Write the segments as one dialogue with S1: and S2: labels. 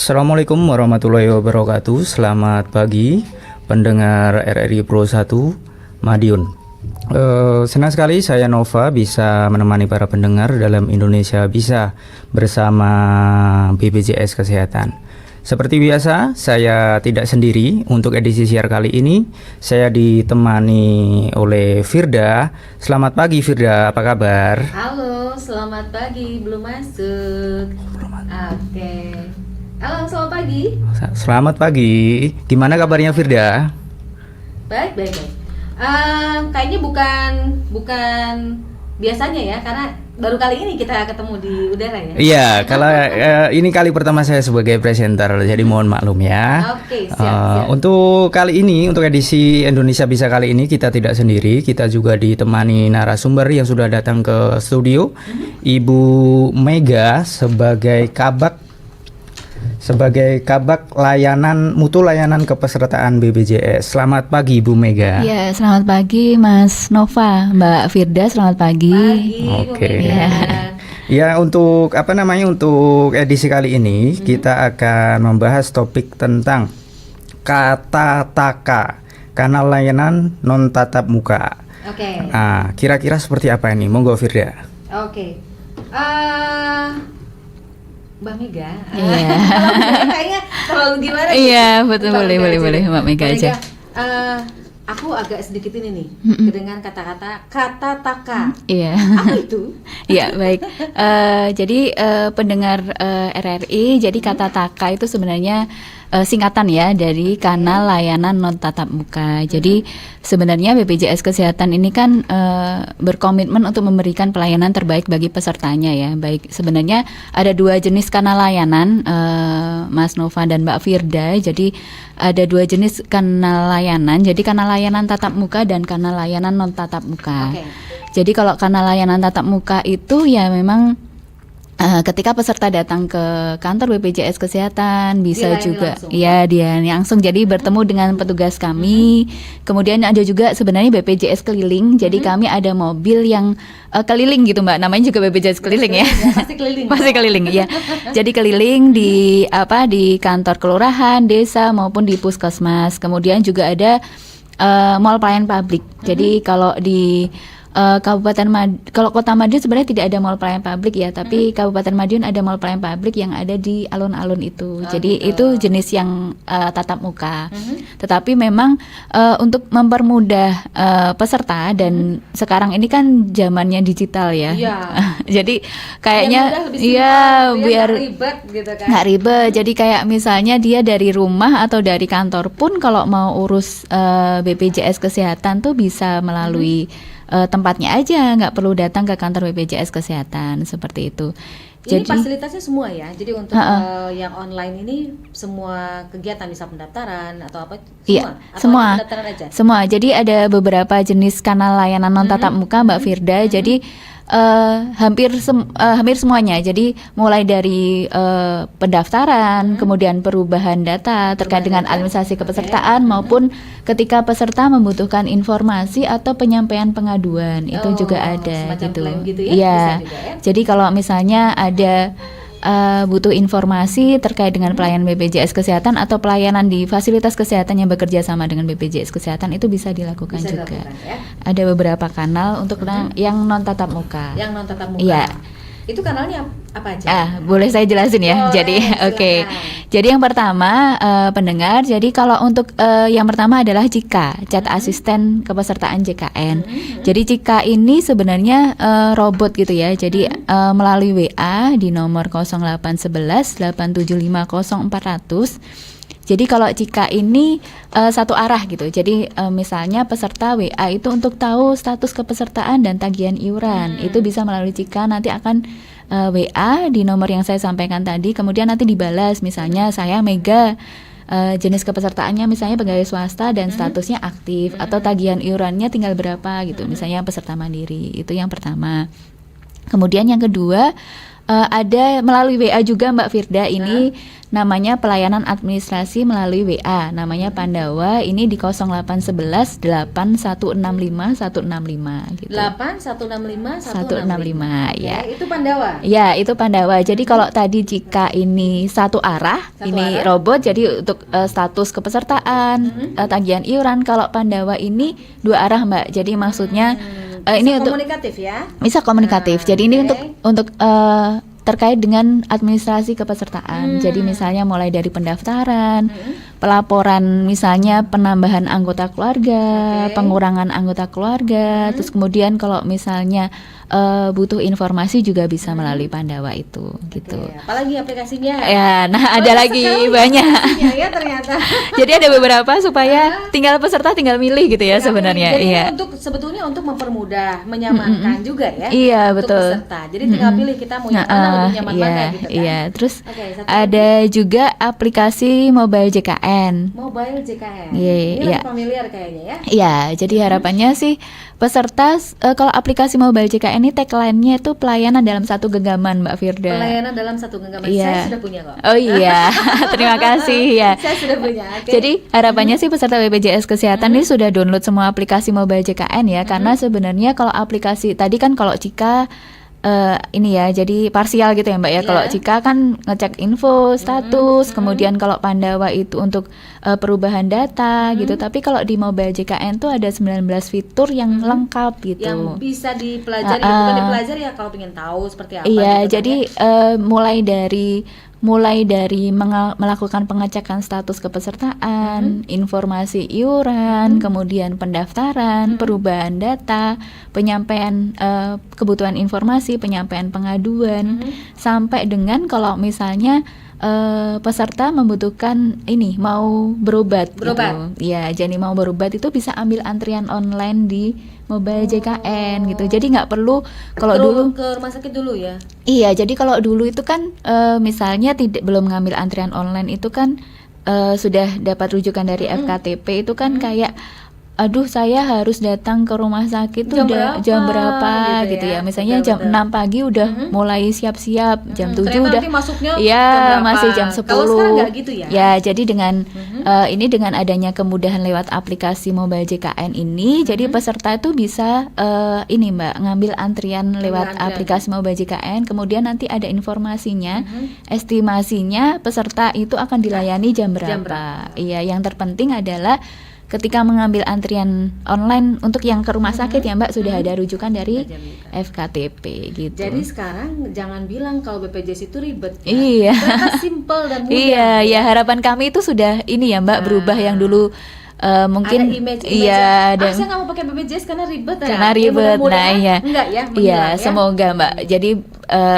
S1: Assalamualaikum warahmatullahi wabarakatuh. Selamat pagi pendengar RRI Pro 1 Madiun. Senang sekali saya Nova bisa menemani para pendengar dalam Indonesia Bisa bersama BPJS Kesehatan. Seperti biasa, saya tidak sendiri. Untuk edisi siar kali ini saya ditemani oleh Firda. Selamat pagi Firda, apa kabar?
S2: Halo, selamat pagi. Belum masuk. Oke. Halo, selamat pagi.
S1: Selamat pagi. Gimana kabarnya Firda?
S2: Baik. Kayaknya bukan biasanya ya, karena baru kali ini kita ketemu di udara ya.
S1: Iya, kalau ini kali pertama saya sebagai presenter, jadi mohon maklum ya.
S2: Oke, siap.
S1: Untuk kali ini, untuk edisi Indonesia Bisa kali ini kita tidak sendiri, kita juga ditemani narasumber yang sudah datang ke studio, Ibu Mega sebagai kabak mutu layanan kepesertaan BPJS. Selamat pagi Ibu Mega.
S3: Ya, selamat pagi Mas Nova, Mbak Firda, selamat pagi.
S1: Oke. Ya, untuk edisi kali ini kita akan membahas topik tentang kata taka, kanal layanan non tatap muka.
S2: Oke.
S1: Nah, kira-kira seperti apa ini? Monggo Firda.
S2: Oke. Mbak Mega.
S3: Iya.
S2: Kayaknya terlalu gimana?
S3: Iya, betul, boleh Mbak Mega aja.
S2: Aku agak sedikit ini nih dengan kata taka.
S3: Iya.
S2: Apa itu?
S3: Iya, baik. Jadi pendengar RRI, jadi kata taka itu sebenarnya singkatan ya dari kanal layanan non tatap muka. Jadi sebenarnya BPJS Kesehatan ini kan berkomitmen untuk memberikan pelayanan terbaik bagi pesertanya ya. Baik, sebenarnya ada dua jenis kanal layanan, Mas Nova dan Mbak Firda. Jadi ada dua jenis kanal layanan. Jadi kanal layanan tatap muka dan kanal layanan non tatap muka.
S2: Okay.
S3: Jadi kalau kanal layanan tatap muka itu ya memang ketika peserta datang ke kantor BPJS Kesehatan bisa
S2: dilayani
S3: juga
S2: langsung.
S3: Ya dia langsung jadi bertemu dengan petugas kami. Kemudian ada juga sebenarnya BPJS keliling. Jadi kami ada mobil yang keliling gitu Mbak. Namanya juga BPJS keliling ya.
S2: Pasti keliling.
S3: Pasti keliling ya. Jadi keliling di kantor kelurahan, desa maupun di puskesmas. Kemudian juga ada mall pelayanan publik. Jadi kalau di kalau Kota Madiun sebenarnya tidak ada mall pelayanan publik ya, tapi Kabupaten Madiun ada mall pelayanan publik yang ada di alun-alun itu. Jadi
S2: gitu.
S3: itu jenis yang tatap muka. Tetapi memang untuk mempermudah peserta dan sekarang ini kan zamannya digital ya.
S2: Iya.
S3: Jadi kayaknya
S2: biar ribet gitu kan.
S3: nggak ribet. Jadi kayak misalnya dia dari rumah atau dari kantor pun kalau mau urus BPJS Kesehatan tuh bisa melalui tempatnya aja, nggak perlu datang ke kantor BPJS Kesehatan seperti itu.
S2: Ini
S3: Jadi
S2: fasilitasnya semua ya. Jadi untuk yang online ini semua kegiatan bisa pendaftaran atau apa?
S3: Iya,
S2: Atau
S3: semua.
S2: pendaftaran aja.
S3: Semua. Jadi ada beberapa jenis kanal layanan non tatap muka Mbak Firda. Jadi hampir semuanya. Jadi mulai dari pendaftaran, kemudian perubahan data terkait dengan administrasi kepesertaan maupun ketika peserta membutuhkan informasi atau penyampaian pengaduan itu juga ada
S2: semacam
S3: gitu.
S2: klaim gitu ya,
S3: Iya.
S2: bisa juga ya.
S3: Jadi kalau misalnya ada butuh informasi terkait dengan pelayanan BPJS Kesehatan atau pelayanan di fasilitas kesehatan yang bekerja sama dengan BPJS Kesehatan itu bisa dilakukan
S2: Bisa
S3: juga.
S2: dilakukan, ya.
S3: Ada beberapa kanal untuk yang non tatap muka.
S2: Yang non tatap muka.
S3: Iya.
S2: Itu kanalnya apa aja?
S3: Boleh saya jelasin ya.
S2: Boleh,
S3: Jadi oke.
S2: silakan.
S3: Jadi yang pertama pendengar. Jadi kalau untuk yang pertama adalah Cika, Chat Asisten Kepesertaan JKN. Jadi Cika ini sebenarnya robot gitu ya. Jadi melalui WA di nomor 0811 875 0400. Jadi kalau Cika ini satu arah gitu. Jadi misalnya peserta WA itu untuk tahu status kepesertaan dan tagihan iuran. Itu bisa melalui Cika, nanti akan WA di nomor yang saya sampaikan tadi. Kemudian nanti dibalas misalnya saya Mega, jenis kepesertaannya misalnya pegawai swasta dan statusnya aktif atau tagihan iurannya tinggal berapa gitu. Misalnya peserta mandiri. Itu yang pertama. Kemudian yang kedua Ada melalui WA juga Mbak Firda, ini namanya pelayanan administrasi melalui WA, namanya Pandawa, ini di 0811 8165 165 gitu.
S2: 8165
S3: 165 ya.
S2: Itu Pandawa.
S3: Ya, itu Pandawa. Jadi kalau tadi jika ini satu arah, ini robot, jadi untuk status kepesertaan, tagihan iuran. Kalau Pandawa ini dua arah Mbak. Jadi maksudnya ini untuk
S2: komunikatif ya.
S3: bisa komunikatif. Jadi ini untuk terkait dengan administrasi kepesertaan. Jadi misalnya mulai dari pendaftaran, pelaporan misalnya penambahan anggota keluarga, pengurangan anggota keluarga, terus kemudian kalau misalnya butuh informasi juga bisa melalui Pandawa itu gitu.
S2: Apalagi aplikasinya?
S3: Ya, nah ada lagi banyak.
S2: Ya ternyata.
S3: Jadi ada beberapa supaya tinggal peserta tinggal milih gitu ya sebenarnya.
S2: Jadi
S3: Iya.
S2: sebetulnya untuk mempermudah, menyamankan juga ya.
S3: Iya,
S2: untuk
S3: betul.
S2: peserta. Jadi tinggal pilih kita mau yang mana lebih nyaman mana gitu kan.
S3: Iya, terus
S2: satu
S3: ada juga aplikasi mobile JKN.
S2: Mobile JKN.
S3: Iya,
S2: Ini
S3: iya.
S2: lebih familiar kayaknya ya.
S3: Iya, jadi harapannya sih peserta kalau aplikasi mobile JKN ini tagline-nya itu pelayanan dalam satu genggaman Mbak Firda.
S2: Pelayanan dalam satu genggaman.
S3: Iya.
S2: Saya sudah punya kok.
S3: Oh iya, terima kasih ya.
S2: Saya sudah punya. Oke.
S3: Jadi harapannya sih peserta BPJS Kesehatan ini sudah download semua aplikasi mobile JKN ya, karena sebenarnya kalau aplikasi tadi kan kalau Cika ini ya, jadi parsial gitu ya Mbak ya. Kalau Cika kan ngecek info, status, kemudian kalau Pandawa itu untuk perubahan data gitu. Tapi kalau di mobile JKN tuh ada 19 fitur yang lengkap gitu.
S2: Yang bisa dipelajari, bukan dipelajari ya kalau pengen tahu seperti apa.
S3: Iya,
S2: gitu
S3: jadi
S2: kan,
S3: mulai dari melakukan pengecekan status kepesertaan, informasi iuran, kemudian pendaftaran, perubahan data, penyampaian kebutuhan informasi, penyampaian pengaduan, sampai dengan kalau misalnya peserta membutuhkan ini mau berobat. Gitu. Ya, jadi mau berobat itu bisa ambil antrian online di mobile JKN gitu. Jadi nggak perlu kalau dulu
S2: ke rumah sakit dulu ya.
S3: Iya, jadi kalau dulu itu kan misalnya belum ngambil antrian online itu kan sudah dapat rujukan dari FKTP itu kan kayak aduh saya harus datang ke rumah sakit tuh jam berapa gitu ya. Misalnya jam 6 pagi udah mulai siap-siap, jam 7 udah
S2: masuknya
S3: ya masih jam 10.
S2: Kalau sekarang nggak gitu ya.
S3: Ya, jadi dengan ini dengan adanya kemudahan lewat aplikasi mobile JKN ini, jadi peserta itu bisa ini Mbak ngambil antrian lewat aplikasi mobile JKN, kemudian nanti ada informasinya, estimasinya peserta itu akan dilayani jam berapa. Iya, yang terpenting adalah ketika mengambil antrian online untuk yang ke rumah sakit ya Mbak sudah ada rujukan dari FKTP gitu.
S2: Jadi sekarang jangan bilang kalau BPJS itu ribet ya.
S3: Iya.
S2: Ternyata simple dan mudah.
S3: Iya, ya harapan kami itu sudah ini ya Mbak berubah yang dulu mungkin
S2: ada image
S3: iya
S2: saya
S3: dan
S2: nggak mau pakai BPJS karena ribet ya.
S3: karena ribet. Nah, iya.
S2: Enggak ya.
S3: Iya,
S2: ya.
S3: semoga Mbak. Jadi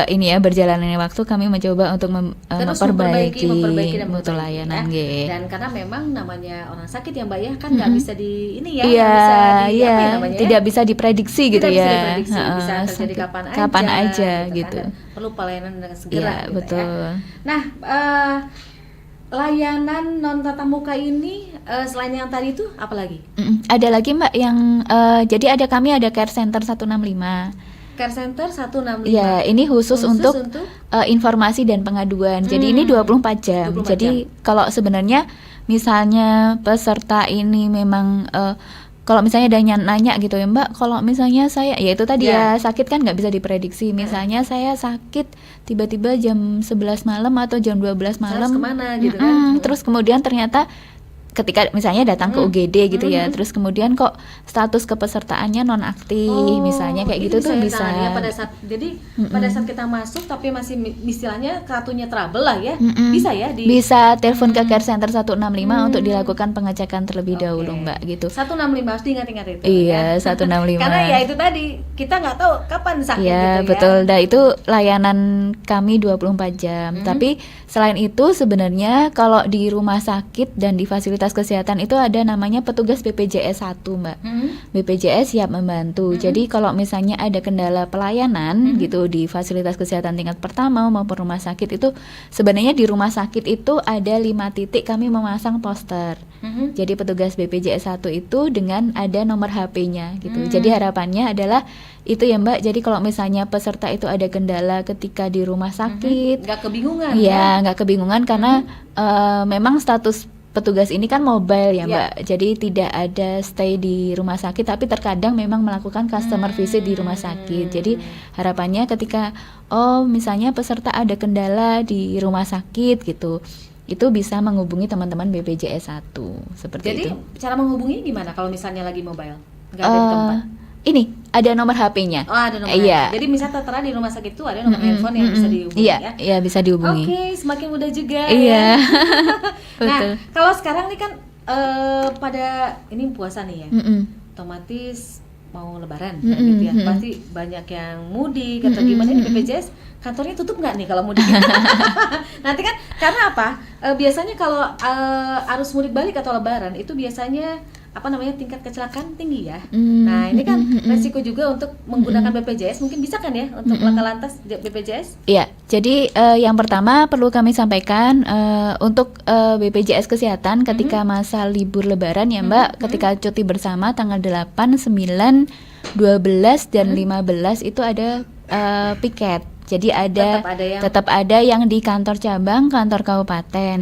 S3: ini ya berjalannya waktu kami mencoba untuk memperbaiki
S2: dan
S3: mutu layanan
S2: ya. Dan karena memang namanya orang sakit ya Mbak ya kan nggak bisa di ini ya.
S3: Iya,
S2: iya. Namanya,
S3: tidak bisa diprediksi gitu
S2: tidak
S3: ya.
S2: Bisa diprediksi, bisa terjadi kapan aja
S3: gitu.
S2: Kan. Perlu pelayanan dengan segera.
S3: Iya,
S2: gitu
S3: betul.
S2: Ya. Nah, layanan non tatap muka ini selain yang tadi itu apa lagi?
S3: Ada lagi Mbak yang jadi kami ada care center 165.
S2: Care center 165.
S3: Ya, ini khusus untuk informasi dan pengaduan. Jadi ini 24 jam.
S2: 24
S3: Jadi kalau sebenarnya misalnya peserta ini memang kalau misalnya ada nanya gitu ya Mbak, kalau misalnya saya ya itu tadi ya sakit kan nggak bisa diprediksi. Misalnya saya sakit tiba-tiba jam 11 malam atau jam 12 malam.
S2: Harus kemana gitu kan?
S3: Terus kemudian ternyata ketika misalnya datang ke UGD gitu ya, terus kemudian kok status kepesertaannya nonaktif misalnya kayak gitu tuh bisa.
S2: Ya, pada saat pada saat kita masuk tapi masih istilahnya kartunya trouble lah ya. Bisa ya
S3: bisa telepon ke care center 165 untuk dilakukan pengecekan terlebih dahulu Mbak gitu.
S2: 165 harus diingat-ingat itu.
S3: Iya, ya. 165.
S2: Karena ya itu tadi kita nggak tahu kapan sakit
S3: ya,
S2: gitu
S3: betul.
S2: ya.
S3: Nah, itu layanan kami 24 jam. Tapi selain itu sebenarnya kalau di rumah sakit dan di fasilitas fasilitas kesehatan itu ada namanya petugas BPJS 1, Mbak. BPJS siap membantu. Jadi kalau misalnya ada kendala pelayanan gitu di fasilitas kesehatan tingkat pertama maupun rumah sakit itu, sebenarnya di rumah sakit itu ada 5 titik kami memasang poster. Jadi petugas BPJS 1 itu dengan ada nomor HP-nya gitu. Jadi harapannya adalah itu ya Mbak. Jadi kalau misalnya peserta itu ada kendala ketika di rumah sakit,
S2: nggak kebingungan.
S3: ya nggak kebingungan karena memang status petugas ini kan mobile ya Mbak. Jadi tidak ada stay di rumah sakit, tapi terkadang memang melakukan customer visit di rumah sakit. Jadi harapannya ketika misalnya peserta ada kendala di rumah sakit gitu, itu bisa menghubungi teman-teman BPJS 1 seperti
S2: Jadi
S3: itu.
S2: cara menghubungi gimana kalau misalnya lagi mobile? Nggak ada di tempat?
S3: Ini ada nomor HP-nya.
S2: Oh, ada nomor
S3: Iya.
S2: HP. Jadi misalnya tertera di rumah sakit itu ada nomor handphone yang bisa dihubungi
S3: Iya,
S2: ya?
S3: iya bisa dihubungi.
S2: Oke, semakin mudah juga
S3: Iya.
S2: ya. Nah,
S3: Betul.
S2: kalau sekarang nih kan pada ini puasa nih ya,
S3: Mm-mm.
S2: otomatis mau lebaran
S3: Mm-mm,
S2: gitu ya,
S3: mm-mm.
S2: pasti banyak yang mudik atau gimana nih BPJS kantornya tutup nggak nih kalau mudik? Nanti kan karena apa? Biasanya kalau arus mudik balik atau lebaran itu biasanya tingkat kecelakaan tinggi ya. Nah ini kan resiko juga untuk menggunakan BPJS, mungkin bisa kan ya untuk laka lantas BPJS?
S3: Iya, jadi yang pertama perlu kami sampaikan untuk BPJS Kesehatan ketika masa libur Lebaran ya Mbak, ketika cuti bersama tanggal 8, 9, 12 dan 15 itu ada piket. Jadi tetap ada yang di kantor cabang, kantor kabupaten,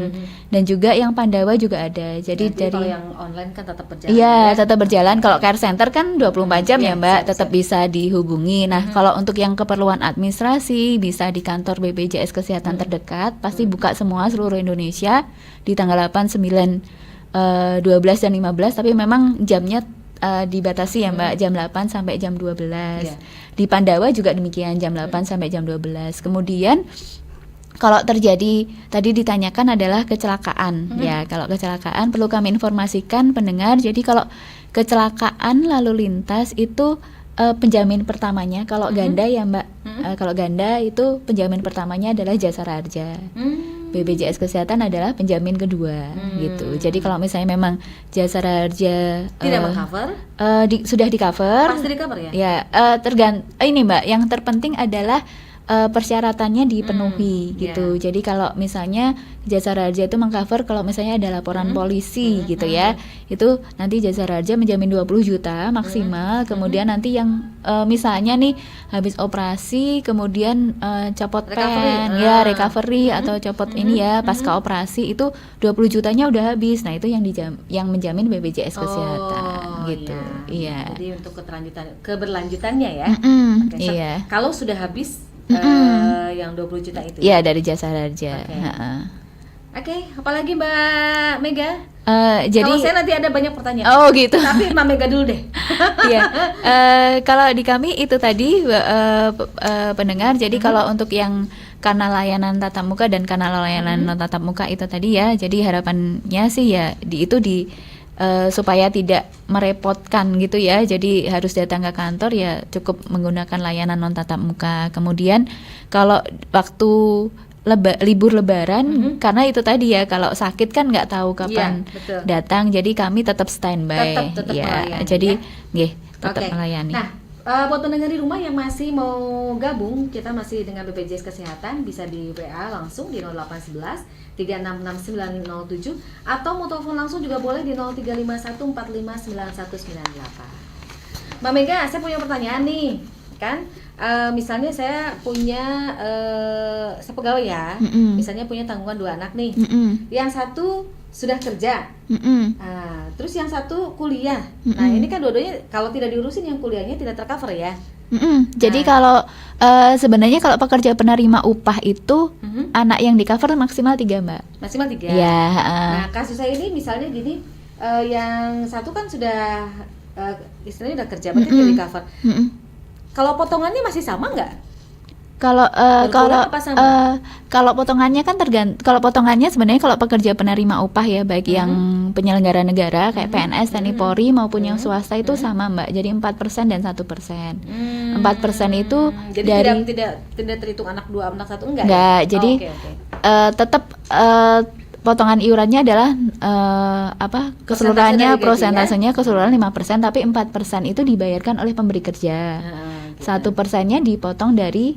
S3: dan juga yang Pandawa juga ada. Jadi
S2: kalau
S3: dari
S2: yang online kan tetap berjalan.
S3: iya,
S2: ya?
S3: tetap berjalan. Kalau care center kan 24 jam ya
S2: Iya,
S3: Mbak,
S2: siap,
S3: tetap bisa dihubungi. Nah, kalau untuk yang keperluan administrasi bisa di kantor BPJS Kesehatan terdekat, pasti buka semua seluruh Indonesia di tanggal 8, 9, 12 dan 15, tapi memang jamnya dibatasi ya Mbak, jam 8 sampai jam 12.
S2: Iya.
S3: Di Pandawa juga demikian, jam 8 sampai jam 12. Kemudian kalau terjadi, tadi ditanyakan adalah kecelakaan ya. Kalau kecelakaan perlu kami informasikan pendengar. Jadi kalau kecelakaan lalu lintas itu penjamin pertamanya kalau ganda ya Mbak. Kalau ganda itu penjamin pertamanya adalah Jasara Harja. BPJS Kesehatan adalah penjamin kedua gitu. Jadi kalau misalnya memang Jasara Harja
S2: Tidak meng-cover?
S3: sudah di cover.
S2: Pasti di cover ya?
S3: Ya, ini Mbak, yang terpenting adalah persyaratannya dipenuhi gitu. Jadi kalau misalnya Jasara Harja itu mengcover kalau misalnya ada laporan polisi gitu ya, itu nanti Jasara Harja menjamin 20 juta maksimal. Kemudian nanti yang misalnya nih habis operasi kemudian copot pen, ya recovery atau copot ini ya pasca operasi itu 20 jutanya udah habis. Nah, itu yang menjamin BPJS Kesehatan gitu. Iya.
S2: Jadi untuk keberlanjutannya ya. Oke,
S3: Iya.
S2: Kalau sudah habis yang 20 juta itu.
S3: Iya, dari Jasara Harja.
S2: Oke. Oke, apalagi Mbak Mega?
S3: Jadi
S2: Kalau saya nanti ada banyak pertanyaan.
S3: oh gitu.
S2: Tapi Mbak Mega dulu deh.
S3: Iya. Kalau di kami itu tadi pendengar. Jadi kalau untuk yang kanal layanan tatap muka dan kanal layanan non tatap muka itu tadi ya. Jadi harapannya sih ya supaya tidak merepotkan gitu ya. Jadi harus datang ke kantor ya cukup menggunakan layanan non tatap muka. Kemudian kalau waktu libur lebaran karena itu tadi ya kalau sakit kan nggak tahu kapan
S2: betul.
S3: datang. Jadi kami tetap standby
S2: Tetap
S3: ya.
S2: melayani,
S3: Jadi
S2: ya.
S3: nggih, tetap
S2: Oke.
S3: melayani.
S2: Nah, buat pendengar di rumah yang masih mau gabung, kita masih dengan BPJS Kesehatan, bisa di WA langsung di 0811 3669007 atau mau telepon langsung juga boleh di 0351459198. Mbak Mega, saya punya pertanyaan nih, kan? Misalnya saya punya saya pegawai ya, misalnya punya tanggungan 2 anak nih, yang satu sudah kerja, terus yang satu kuliah. Nah ini kan dua-duanya kalau tidak diurusin yang kuliahnya tidak tercover ya.
S3: Jadi kalau sebenarnya kalau pekerja penerima upah itu anak yang di cover maksimal 3 Mbak.
S2: Maksimal 3.
S3: Ya.
S2: Nah kasus saya ini misalnya gini, yang satu kan sudah istilahnya udah kerja, berarti tidak di cover. Kalau potongannya masih sama nggak?
S3: Kalau
S2: Berkurang apa sama?
S3: kalau potongannya kan kalau potongannya sebenarnya kalau pekerja penerima upah ya baik yang penyelenggara negara kayak PNS, TNI, Polri maupun yang swasta itu sama Mbak. Jadi 4% dan 1%. 4% itu
S2: Jadi
S3: dari
S2: tidak terhitung anak 2 anak 1 enggak?
S3: enggak.
S2: Ya?
S3: Jadi
S2: Oke.
S3: tetap potongan iurannya adalah keseluruhannya
S2: dari gaji,
S3: prosentasenya keseluruhan 5%, tapi 4% itu dibayarkan oleh pemberi kerja.
S2: Gitu.
S3: 1%-nya dipotong dari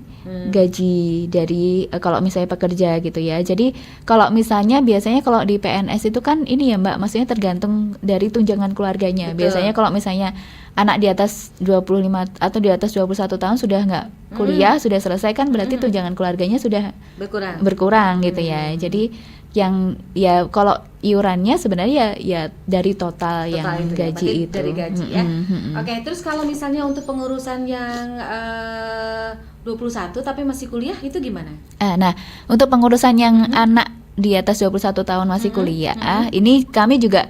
S3: gaji dari kalau misalnya pekerja gitu ya. Jadi kalau misalnya biasanya kalau di PNS itu kan ini ya Mbak, maksudnya tergantung dari tunjangan keluarganya.
S2: Betul.
S3: Biasanya kalau misalnya anak di atas 25 atau di atas 21 tahun sudah nggak kuliah, sudah selesai kan berarti tunjangan keluarganya sudah berkurang gitu ya. Jadi yang ya kalau iurannya sebenarnya ya dari total yang
S2: itu
S3: gaji
S2: ya,
S3: itu.
S2: dari gaji ya. Oke, terus kalau misalnya untuk pengurusan yang 21 tapi masih kuliah itu gimana?
S3: Nah, untuk pengurusan yang anak di atas 21 tahun masih kuliah, ini kami juga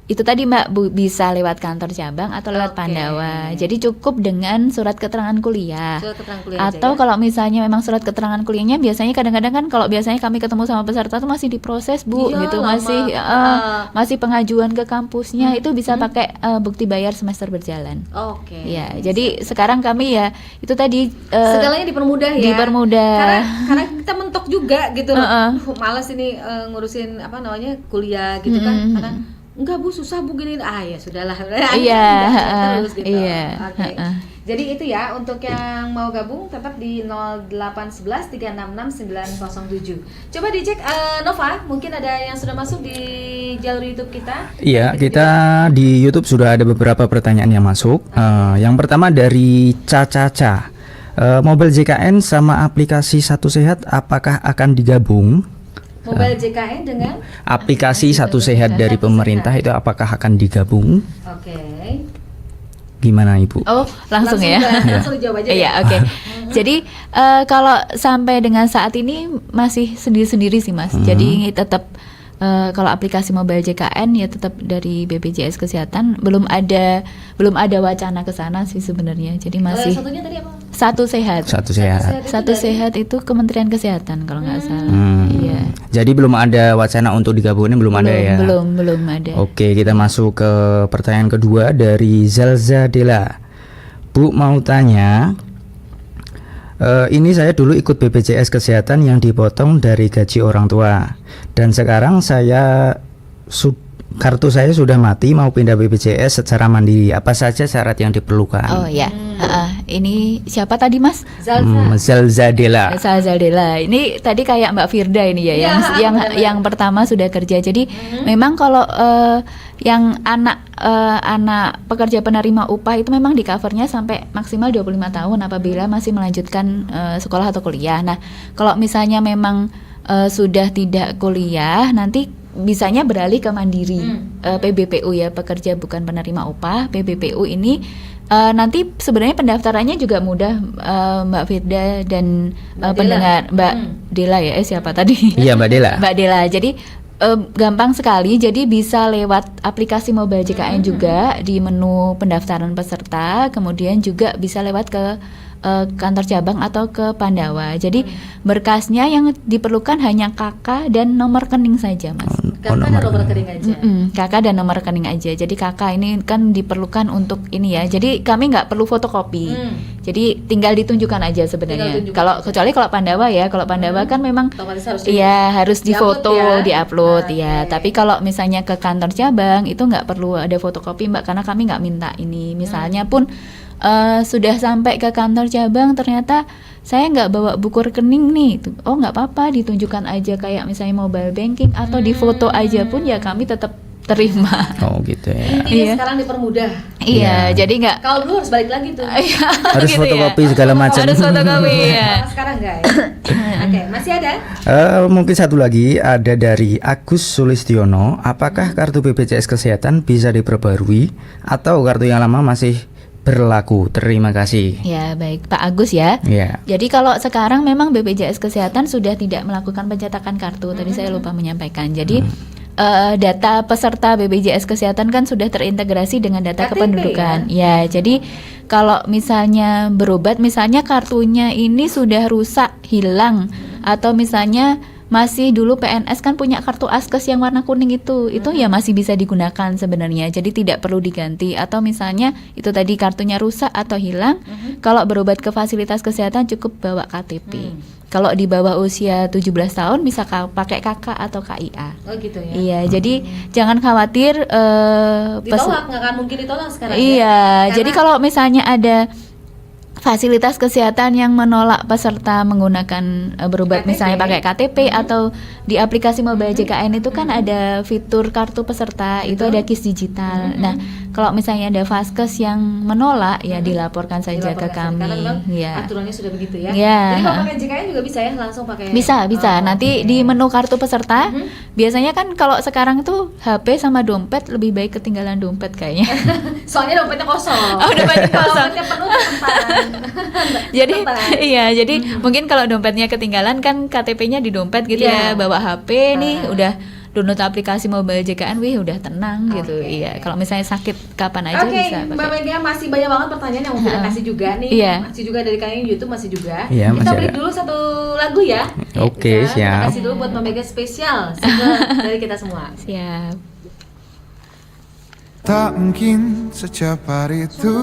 S3: itu tadi Mbak bisa lewat kantor cabang atau lewat Pandawa. Jadi cukup dengan surat keterangan kuliah.
S2: Surat keterangan kuliah
S3: Atau
S2: aja, ya?
S3: kalau misalnya memang surat keterangan kuliahnya biasanya kadang-kadang kan kalau biasanya kami ketemu sama peserta tuh masih diproses Bu
S2: Iya,
S3: gitu,
S2: lama.
S3: masih pengajuan ke kampusnya itu bisa pakai bukti bayar semester berjalan.
S2: Oke.
S3: Ya, jadi sekarang kami ya itu tadi
S2: segalanya dipermudah ya.
S3: dipermudah.
S2: Karena kita mentok juga gitu loh. Malas ini ngurusin apa namanya kuliah gitu kan. Karena enggak Bu, susah Bu gini. Ya sudahlah.
S3: Iya,
S2: Terus gitu.
S3: iya.
S2: Oke. Jadi itu ya untuk yang mau gabung tetap di 0811 366 907. Coba dicek Nova, mungkin ada yang sudah masuk di jalur YouTube kita.
S1: Iya, kita di YouTube sudah ada beberapa pertanyaan yang masuk. Yang pertama dari Caca. Mobil JKN sama aplikasi Satu Sehat apakah akan digabung?
S2: Mobile JKN dengan
S1: Aplikasi Satu Sehat dari pemerintah itu apakah akan digabung?
S2: Oke.
S1: Gimana Ibu?
S3: Oh, langsung ya.
S2: Langsung dijawab aja.
S3: Iya, oke. Jadi kalau sampai dengan saat ini masih sendiri-sendiri sih Mas. Jadi tetap kalau aplikasi mobile JKN ya tetap dari BPJS Kesehatan, belum ada wacana ke sana sih sebenarnya. Jadi masih
S2: Satunya tadi apa?
S3: Satu Sehat.
S1: Satu Sehat.
S3: Satu Sehat itu Kementerian Kesehatan kalau nggak salah. Iya.
S1: Jadi belum ada wacana untuk digabungin, belum ada ya?
S3: Belum ada.
S1: Oke, kita masuk ke pertanyaan kedua dari Zalza Dela. Bu mau tanya, ini saya dulu ikut BPJS Kesehatan yang dipotong dari gaji orang tua, dan sekarang saya kartu saya sudah mati, mau pindah BPJS secara mandiri. Apa saja syarat yang diperlukan?
S3: Oh ya, ini siapa tadi Mas?
S1: Zalza Dela.
S3: Zaldela. Ini tadi kayak Mbak Firda ini ya, yang pertama sudah kerja. Jadi memang kalau yang anak pekerja penerima upah itu memang di covernya sampai maksimal 25 tahun apabila masih melanjutkan sekolah atau kuliah. Nah, kalau misalnya memang sudah tidak kuliah, nanti bisanya beralih ke mandiri, PBPU ya, pekerja bukan penerima upah. PBPU ini nanti sebenarnya pendaftarannya juga mudah, Mbak Firda dan pendengar Mbak Dela ya, siapa tadi?
S1: Iya Mbak Dela.
S3: Mbak Dela. Jadi gampang sekali, jadi bisa lewat aplikasi mobile JKN juga di menu pendaftaran peserta, kemudian juga bisa lewat ke kantor cabang atau ke Pandawa. Jadi berkasnya yang diperlukan hanya KK dan nomor rekening saja, Mas.
S2: KK dan nomor rekening aja.
S3: KK dan nomor rekening aja. Jadi KK ini kan diperlukan untuk ini ya. Jadi kami nggak perlu fotokopi. Jadi tinggal ditunjukkan aja sebenarnya. Kecuali kalau Pandawa ya. Kalau Pandawa kan memang harus difoto, diupload ya. Tapi kalau misalnya ke kantor cabang itu nggak perlu ada fotokopi Mbak, karena kami nggak minta ini. Misalnya pun sudah sampai ke kantor cabang ternyata saya nggak bawa buku rekening nih, oh nggak apa-apa, ditunjukkan aja kayak misalnya mobile banking atau di foto aja pun ya kami tetap terima.
S1: Oh gitu ya.
S2: Intinya sekarang dipermudah.
S3: Iya, jadi nggak.
S2: Kalau dulu harus balik lagi tuh.
S1: Harus
S3: gitu
S1: fotokopi
S3: ya.
S1: segala macam.
S3: Harus fotokopi ya.
S2: Sekarang enggak ya? Oke, masih ada?
S1: Mungkin satu lagi ada dari Agus Sulistiono. Apakah kartu BPJS Kesehatan bisa diperbarui atau kartu yang lama masih berlaku? Terima kasih.
S3: Ya baik Pak Agus ya.
S1: Ya.
S3: Jadi kalau sekarang memang BPJS Kesehatan sudah tidak melakukan pencetakan kartu. Tadi saya lupa menyampaikan. Jadi data peserta BPJS Kesehatan kan sudah terintegrasi dengan data
S2: KTP,
S3: kependudukan. Ya, jadi kalau misalnya berobat, misalnya kartunya ini sudah rusak, hilang, atau misalnya masih dulu PNS kan punya kartu Askes yang warna kuning itu ya masih bisa digunakan sebenarnya. Jadi tidak perlu diganti. Atau misalnya itu tadi kartunya rusak atau hilang, kalau berobat ke fasilitas kesehatan cukup bawa KTP. Kalau di bawah usia 17 tahun bisa pakai KK atau KIA.
S2: Oh gitu ya.
S3: Iya, jadi jangan khawatir
S2: Ditolak, nggak akan mungkin ditolak sekarang ya.
S3: Iya,
S2: Karena-
S3: jadi kalau misalnya ada fasilitas kesehatan yang menolak peserta menggunakan berobat
S2: KTP.
S3: misalnya pakai KTP atau di aplikasi mobile JKN itu kan ada fitur kartu peserta, itu ada KIS digital. Nah, kalau misalnya ada vaskes yang menolak ya dilaporkan saja ke
S2: Dilaporkan,
S3: kami.
S2: karena memang
S3: Ya.
S2: aturannya sudah begitu ya.
S3: Iya.
S2: Jadi kalau pakai JKN juga bisa ya, langsung pakai.
S3: Bisa.
S2: Oh,
S3: Nanti
S2: oke.
S3: di menu kartu peserta, biasanya kan kalau sekarang tuh HP sama dompet lebih baik ketinggalan dompet kayaknya.
S2: Soalnya dompetnya kosong.
S3: Oh, dompetnya kosong.
S2: Dompetnya penuh simpan.
S3: Jadi
S2: Tepat.
S3: iya, jadi mungkin kalau dompetnya ketinggalan kan KTP-nya di dompet gitu
S2: Iya.
S3: ya, bawa HP nih udah download aplikasi mobile JKN, wih udah tenang gitu.
S2: Oke.
S3: Iya, kalau misalnya sakit kapan aja
S2: Oke,
S3: bisa
S2: Mbak
S3: pakai.
S2: Mega, masih banyak banget pertanyaan yang mau kita kasih juga nih.
S3: Iya.
S2: Masih juga dari kalian YouTube, masih juga.
S1: Iya,
S2: Kita
S1: masih
S2: break
S1: ada.
S2: dulu satu lagu ya.
S1: Oke,
S2: Kita
S1: siap.
S2: kasih dulu buat Mbak Mega spesial single dari kita semua.
S3: Siap.
S4: Tak mungkin secepat itu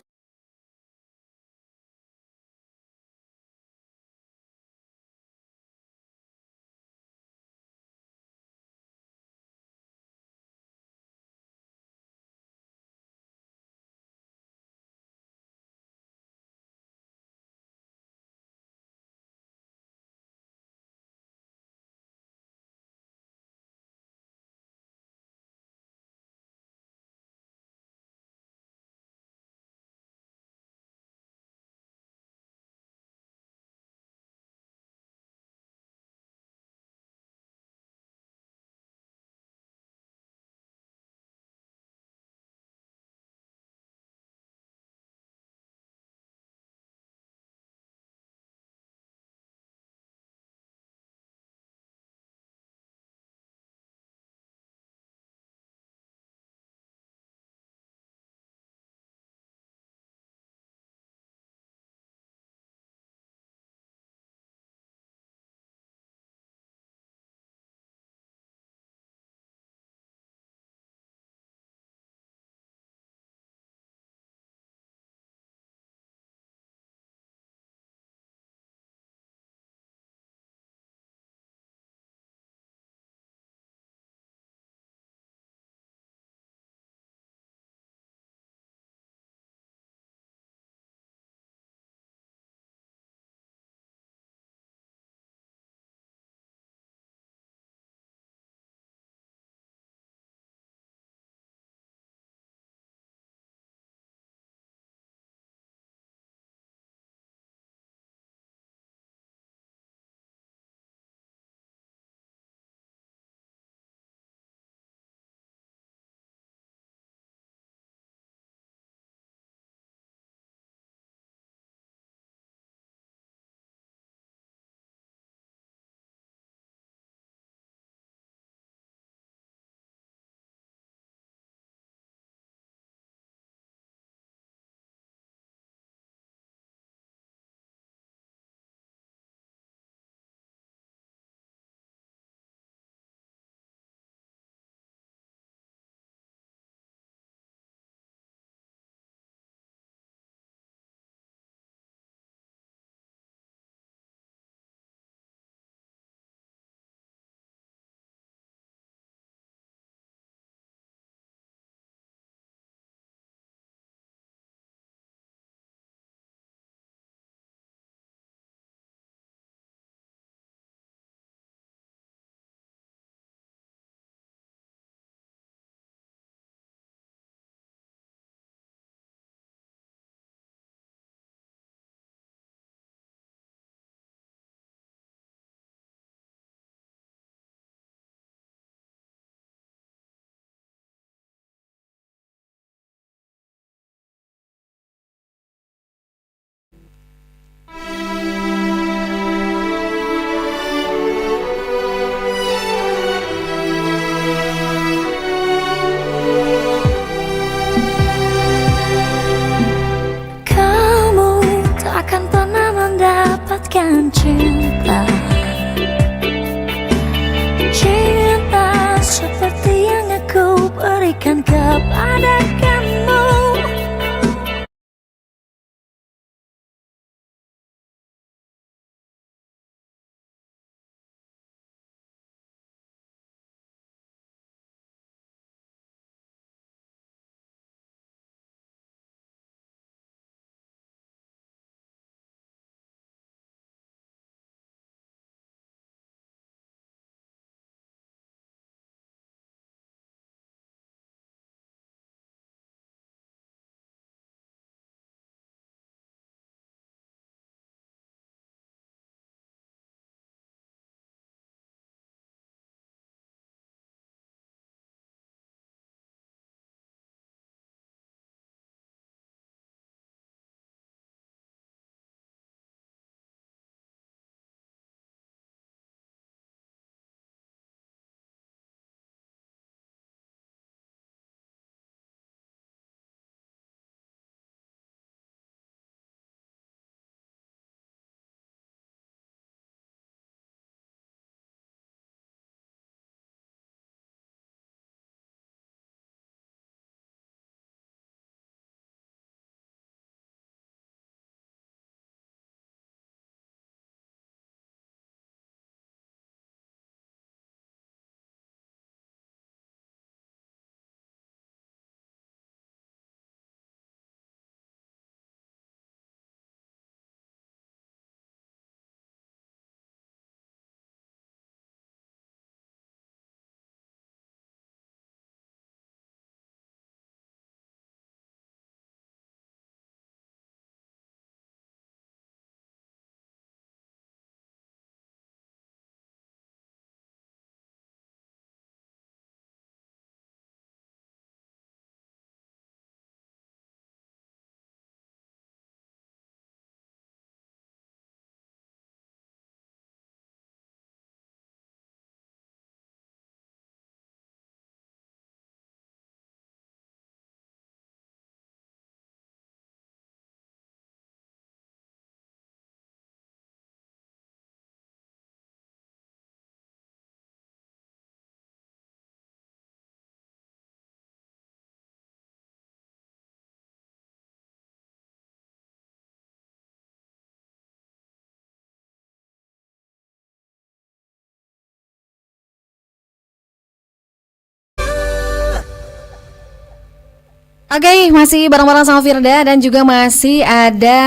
S2: Oke, masih bareng-bareng sama Firda dan juga masih ada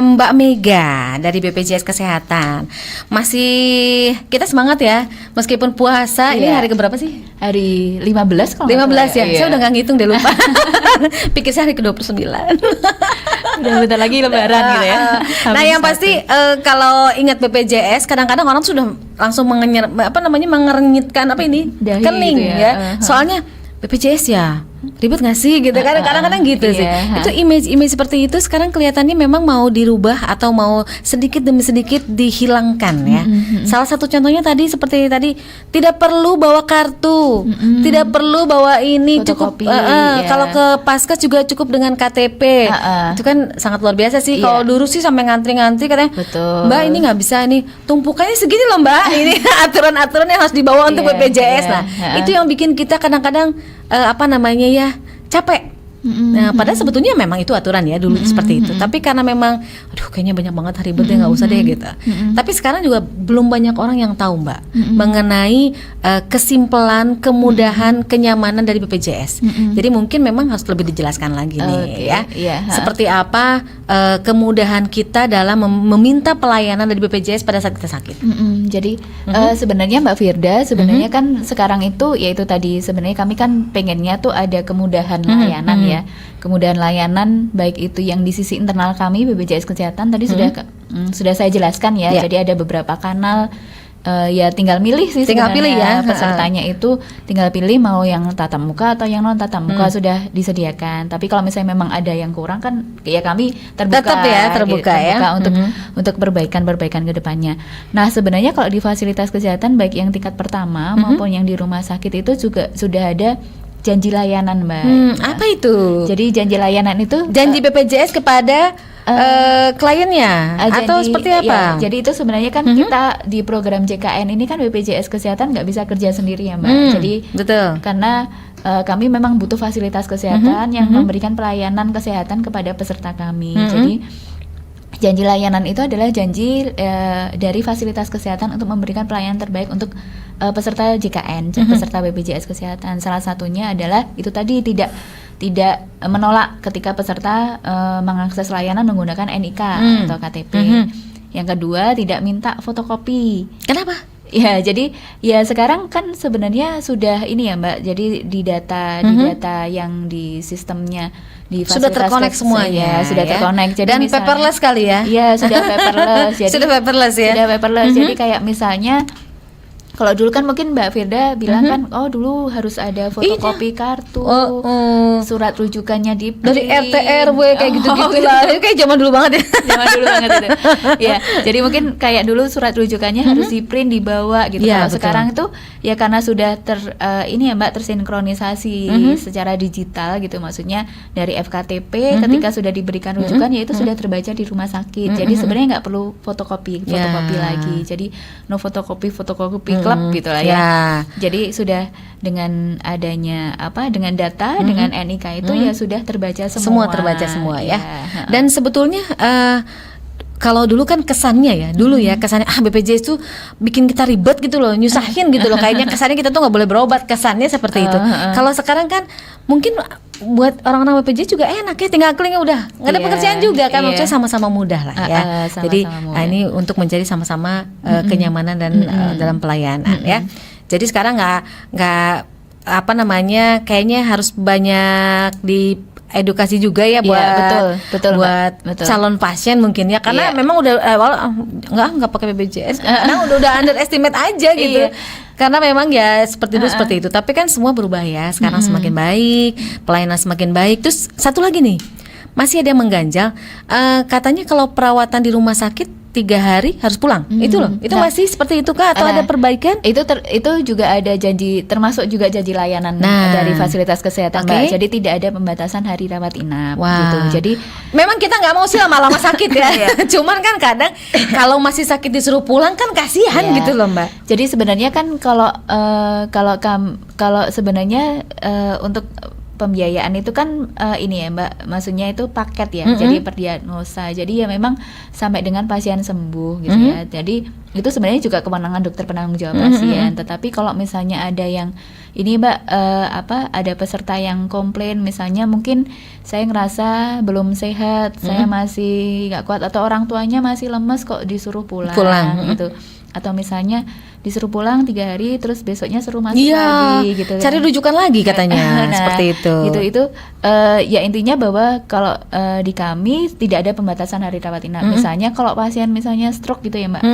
S2: Mbak Mega dari BPJS Kesehatan. Masih kita semangat ya, meskipun puasa. Ini
S3: Iya.
S2: hari keberapa sih?
S3: Hari 15 kalau
S2: 15 ya?
S3: Iya.
S2: Saya udah gak ngitung deh, lupa. Pikir saya hari ke-29.
S3: Udah bentar lagi lebaran gitu ya.
S2: Nah,
S3: Hamin
S2: yang
S3: satu.
S2: pasti kalau ingat BPJS, kadang-kadang orang sudah langsung mengernyitkan apa ini?
S3: Dahi
S2: Kening
S3: gitu ya.
S2: ya. Soalnya BPJS ya ribet nggak sih gitu kan, kadang-kadang gitu sih.
S3: Iya.
S2: Itu image seperti itu sekarang kelihatannya memang mau dirubah atau mau sedikit demi sedikit dihilangkan ya. Salah satu contohnya tadi seperti tadi, tidak perlu bawa kartu, tidak perlu bawa ini, cukup
S3: Fotokopi, ya.
S2: kalau ke Paskes juga cukup dengan KTP. Itu kan sangat luar biasa sih. Kalau
S3: Iya.
S2: dulu sih sampai ngantri-ngantri katanya,
S3: Betul.
S2: Mbak ini nggak bisa nih, tumpukannya segini loh Mbak. Ini aturan-aturan yang harus dibawa untuk
S3: Iya,
S2: BPJS.
S3: iya,
S2: Nah,
S3: heeh.
S2: itu yang bikin kita kadang-kadang capek. Nah, padahal sebetulnya memang itu aturan ya dulu seperti itu. Tapi karena memang, aduh kayaknya banyak banget ribetnya, nggak usah deh gitu. Tapi sekarang juga belum banyak orang yang tahu Mbak mengenai kesimpulan, kemudahan, kenyamanan dari BPJS. Jadi mungkin memang harus lebih dijelaskan lagi nih
S3: Oke,
S2: ya.
S3: iya, ha.
S2: Seperti apa kemudahan kita dalam meminta pelayanan dari BPJS pada saat kita sakit.
S3: Jadi sebenarnya Mbak Firda sebenarnya kan sekarang itu yaitu tadi sebenarnya kami kan pengennya tuh ada kemudahan layanan ya, kemudahan layanan baik itu yang di sisi internal kami BPJS Kesehatan tadi sudah saya jelaskan ya.
S2: Ya.
S3: Jadi ada beberapa kanal. Ya tinggal milih sih
S2: Tinggal pilih
S3: sebenarnya
S2: ya.
S3: pesertanya itu tinggal pilih mau yang tatap muka atau yang non tatap muka sudah disediakan. Tapi kalau misalnya memang ada yang kurang kan ya kami terbuka
S2: Tetap ya, terbuka ya.
S3: untuk perbaikan ke depannya. Nah, sebenarnya kalau di fasilitas kesehatan baik yang tingkat pertama maupun yang di rumah sakit itu juga sudah ada janji layanan, Mbak.
S2: Apa itu?
S3: Jadi janji layanan itu
S2: Janji BPJS kepada kliennya atau
S3: jadi-
S2: seperti apa?
S3: ya, jadi itu sebenarnya kan kita di program JKN ini kan BPJS Kesehatan nggak bisa kerja sendiri ya, Mbak. Jadi
S2: betul.
S3: karena kami memang butuh fasilitas kesehatan yang memberikan pelayanan kesehatan kepada peserta kami. Jadi janji layanan itu adalah janji dari fasilitas kesehatan untuk memberikan pelayanan terbaik untuk peserta JKN, peserta BPJS Kesehatan. Salah satunya adalah itu tadi tidak menolak ketika peserta mengakses layanan menggunakan NIK atau KTP. Yang kedua, tidak minta fotokopi.
S2: Kenapa?
S3: Ya, jadi ya sekarang kan sebenarnya sudah ini ya Mbak. Jadi di data yang di sistemnya di
S2: Sudah
S3: fasilitas
S2: terkonek semuanya.
S3: ya, sudah terkonek. Jadi
S2: Dan
S3: misalnya-
S2: paperless kali ya?
S3: Iya, sudah paperless. Jadi
S2: Sudah paperless ya?
S3: sudah paperless. Jadi kayak misalnya kalau dulu kan mungkin Mbak Firda bilang kan, oh dulu harus ada fotokopi kartu, surat rujukannya di
S2: Dari RT RW kayak gitu-gitu
S3: gitu.
S2: lah. Itu kayak zaman dulu banget ya.
S3: Zaman dulu banget itu. Ya, jadi mungkin kayak dulu surat rujukannya harus di print dibawa gitu.
S2: Iya,
S3: Kalau
S2: betul.
S3: sekarang itu ya karena sudah ini ya Mbak tersinkronisasi secara digital gitu. Maksudnya dari FKTP ketika sudah diberikan rujukan ya itu sudah terbaca di rumah sakit. Jadi sebenarnya nggak perlu fotokopi
S2: Ya.
S3: lagi. Jadi no fotokopi klub gitu lah ya.
S2: Ya.
S3: Jadi sudah dengan adanya dengan data dengan NIK itu ya sudah terbaca semua.
S2: Semua terbaca semua ya.
S3: Iya.
S2: Dan sebetulnya kalau dulu kan kesannya ya, dulu ya kesannya BPJS itu bikin kita ribet gitu loh, nyusahin gitu loh. Kayaknya kesannya kita tuh nggak boleh berobat, kesannya seperti itu. Kalau sekarang kan mungkin buat orang-orang BPJS juga enak ya, tinggal klik udah nggak ada
S3: Iya,
S2: pekerjaan juga kan,
S3: iya.
S2: maksudnya sama-sama mudah lah ya.
S3: Sama-sama
S2: Jadi
S3: mudah.
S2: ini untuk mencari sama-sama kenyamanan dan dalam pelayanan ya. Jadi sekarang nggak kayaknya harus banyak di edukasi juga ya
S3: Iya,
S2: buat
S3: betul,
S2: buat
S3: Mbak. Betul.
S2: calon pasien mungkin ya, karena
S3: Iya.
S2: memang udah awal nggak pakai BPJS karena udah underestimate aja gitu.
S3: Iya.
S2: Karena memang ya seperti dulu seperti itu, tapi kan semua berubah ya sekarang, semakin baik, pelayanan semakin baik. Terus satu lagi nih, masih ada yang mengganjal, katanya kalau perawatan di rumah sakit 3 hari harus pulang. Itu loh, itu
S3: Nah,
S2: masih seperti itu kah atau ada perbaikan?
S3: Itu juga ada janji, termasuk juga janji layanan
S2: Nah.
S3: dari fasilitas kesehatan,
S2: Oke.
S3: Mbak. Jadi tidak ada pembatasan hari rawat inap
S2: Wah.
S3: gitu. Jadi
S2: Memang kita nggak mau sih lama-lama sakit ya. Cuman kan kadang kalau masih sakit disuruh pulang kan kasihan
S3: Iya.
S2: gitu loh Mbak.
S3: Jadi sebenarnya kan kalau sebenarnya untuk pembiayaan itu kan ini ya Mbak, maksudnya itu paket ya, jadi per diagnosa. Jadi ya memang sampai dengan pasien sembuh gitu ya. Jadi itu sebenarnya juga kewenangan dokter penanggung jawab pasien. Tetapi kalau misalnya ada yang ini Mbak, ada peserta yang komplain, misalnya mungkin saya ngerasa belum sehat, saya masih nggak kuat, atau orang tuanya masih lemes kok disuruh pulang. Gitu. Atau misalnya disuruh pulang 3 hari, terus besoknya suruh masuk lagi gitu.
S5: Cari rujukan lagi katanya.
S3: Nah,
S5: seperti itu.
S3: Itu ya intinya bahwa kalau di kami tidak ada pembatasan hari rawat inap. Misalnya kalau pasien misalnya stroke gitu ya Mbak.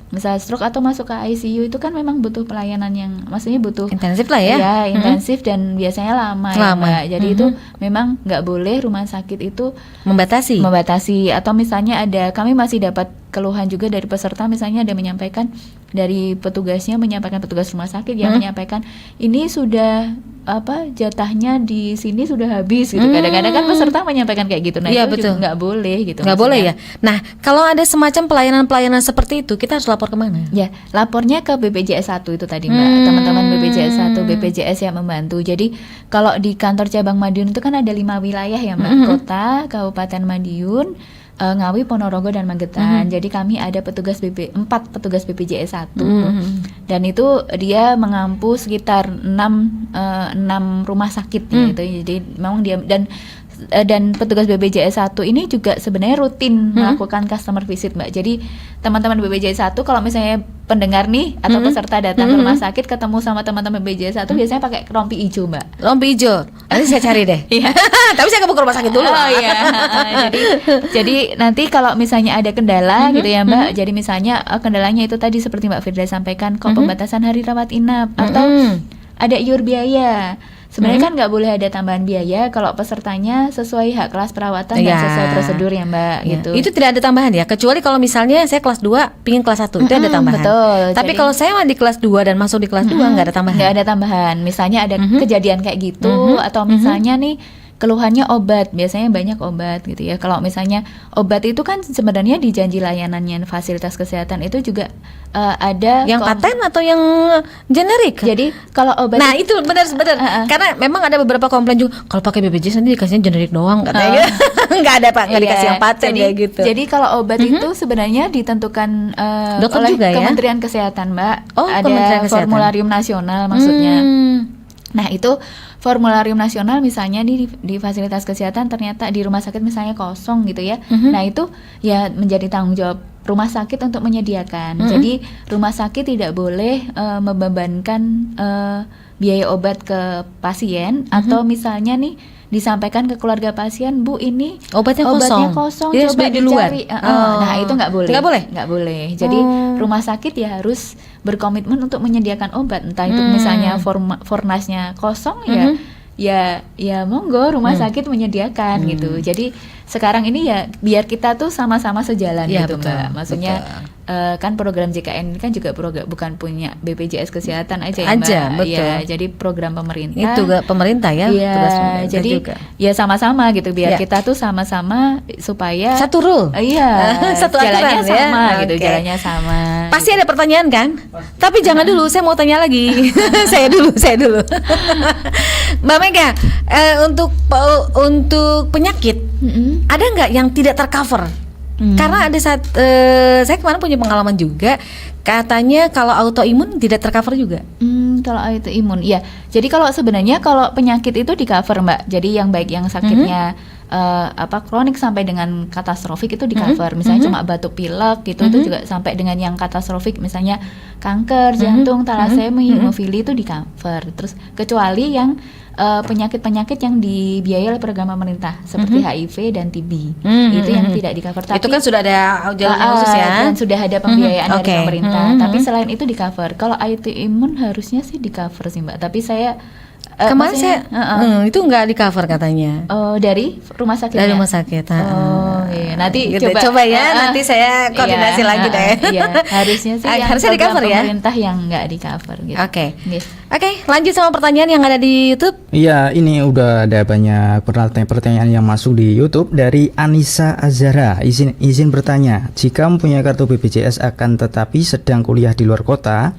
S3: Misal stroke atau masuk ke ICU itu kan memang butuh pelayanan yang maksudnya butuh
S5: intensif lah ya.
S3: Ya, intensif dan biasanya lama. Ya, Mbak. Jadi itu memang nggak boleh rumah sakit itu membatasi. Atau misalnya kami masih dapat keluhan juga dari peserta, misalnya ada menyampaikan dari petugas rumah sakit yang menyampaikan ini sudah jatahnya di sini sudah habis gitu. Kadang-kadang kan peserta menyampaikan kayak gitu. Nah,
S5: iya,
S3: itu
S5: betul.
S3: juga nggak boleh gitu.
S5: Nggak boleh ya. Nah, kalau ada semacam pelayanan seperti itu, kita harus lapor kemana?
S3: Ya, lapornya ke BPJS 1 itu tadi Mbak. Teman-teman BPJS 1, BPJS yang membantu. Jadi kalau di kantor cabang Madiun itu kan ada 5 wilayah ya Mbak. Kota, Kabupaten Madiun, Ngawi, Ponorogo, dan Magetan. Jadi kami ada 4 petugas BPJS 1. Dan itu dia mengampu sekitar 6 rumah sakit gitu. Jadi memang dia dan petugas BPJS 1 ini juga sebenarnya rutin melakukan customer visit Mbak. Jadi teman-teman BPJS 1 kalau misalnya pendengar nih atau peserta datang ke rumah sakit ketemu sama teman-teman BPJS 1 biasanya pakai rompi hijau Mbak.
S5: Rompi hijau. Nanti saya cari deh. Tapi saya ke rumah sakit dulu.
S3: Oh iya. jadi nanti kalau misalnya ada kendala gitu ya Mbak. Jadi misalnya kendalanya itu tadi seperti Mbak Firda sampaikan, kok pembatasan hari rawat inap atau ada iur biaya. Sebenarnya kan nggak boleh ada tambahan biaya kalau pesertanya sesuai hak kelas perawatan dan sesuai prosedur ya Mbak gitu.
S5: Itu tidak ada tambahan ya, kecuali kalau misalnya saya kelas 2 pingin kelas 1 itu ada tambahan.
S3: Betul.
S5: Tapi kalau saya di kelas 2 dan masuk di kelas 2 nggak ada tambahan.
S3: Nggak ada tambahan. Misalnya ada kejadian kayak gitu atau misalnya nih keluhannya obat, biasanya banyak obat gitu ya. Kalau misalnya obat itu kan sebenarnya di janji layanannya fasilitas kesehatan itu juga ada
S5: yang paten atau yang generik.
S3: Jadi kalau obat
S5: itu benar. Karena memang ada beberapa komplain juga kalau pakai BPJS nanti dikasihnya generik doang katanya. Nggak ada Pak, nggak dikasih yang paten kayak gitu.
S3: Jadi kalau obat itu sebenarnya ditentukan
S5: dokter
S3: oleh
S5: juga ya?
S3: Kementerian Kesehatan Mbak.
S5: Oh,
S3: ada
S5: Kementerian Kesehatan.
S3: formularium nasional maksudnya. Nah itu formularium nasional misalnya di fasilitas kesehatan ternyata di rumah sakit misalnya kosong gitu ya. Nah itu ya menjadi tanggung jawab rumah sakit untuk menyediakan. Jadi rumah sakit tidak boleh membebankan biaya obat ke pasien atau misalnya nih disampaikan ke keluarga pasien, Bu ini
S5: obatnya kosong. Jadi
S3: coba
S5: di luar.
S3: dicari. Nah itu nggak boleh.
S5: Nggak boleh.
S3: Jadi rumah sakit ya harus berkomitmen untuk menyediakan obat. Entah itu misalnya fornasnya kosong ya monggo rumah sakit menyediakan gitu. Jadi sekarang ini ya biar kita tuh sama-sama sejalan
S5: ya,
S3: gitu
S5: betul,
S3: Mbak. Maksudnya kan program JKN ini kan juga bukan punya BPJS Kesehatan aja ya Mbak.
S5: Betul.
S3: Ya, jadi program pemerintah.
S5: Itu juga pemerintah ya.
S3: Iya,
S5: Tugas pemerintah
S3: jadi
S5: juga.
S3: ya sama-sama gitu biar kita tuh sama-sama supaya
S5: satu rule.
S3: Iya.
S5: Satu
S3: jalannya
S5: aturan ya.
S3: sama gitu,
S5: Oke.
S3: jalannya sama.
S5: Pasti ada pertanyaan kan? Tapi jangan dulu, saya mau tanya lagi. saya dulu. Mbak Mega, untuk penyakit ada nggak yang tidak tercover? Karena ada saat saya kemarin punya pengalaman juga, katanya kalau autoimun tidak tercover juga.
S3: Kalau autoimun, ya. Jadi kalau sebenarnya kalau penyakit itu di cover Mbak. Jadi yang baik yang sakitnya kronik sampai dengan katastrofik itu di cover. Misalnya cuma batuk pilek gitu itu juga sampai dengan yang katastrofik misalnya kanker, jantung, talasemia, hemofili itu di cover. Terus kecuali yang penyakit-penyakit yang dibiayai oleh program pemerintah seperti HIV dan TB itu yang tidak di cover.
S5: Itu kan sudah ada jalan khusus ya.
S3: Dan sudah ada pembiayaan dari
S5: Oke.
S3: pemerintah. Tapi selain itu di cover. Kalau autoimun harusnya sih di cover sih Mbak. Tapi saya
S5: Kemarin
S3: maksudnya,
S5: saya itu nggak di cover katanya.
S3: dari rumah sakit.
S5: Dari rumah sakit.
S3: Oh iya, nanti
S5: gitu. Coba ya, nanti saya koordinasi lagi deh.
S3: Iya, harusnya sih yang
S5: harusnya di
S3: program
S5: cover ya.
S3: pemerintah yang nggak di cover gitu.
S5: Oke.
S3: Yes.
S5: Oke, lanjut sama pertanyaan yang ada di YouTube.
S1: Iya, ini udah ada banyak pertanyaan yang masuk di YouTube dari Anissa Azara. Izin bertanya, jika mempunyai kartu BPJS akan tetapi sedang kuliah di luar kota,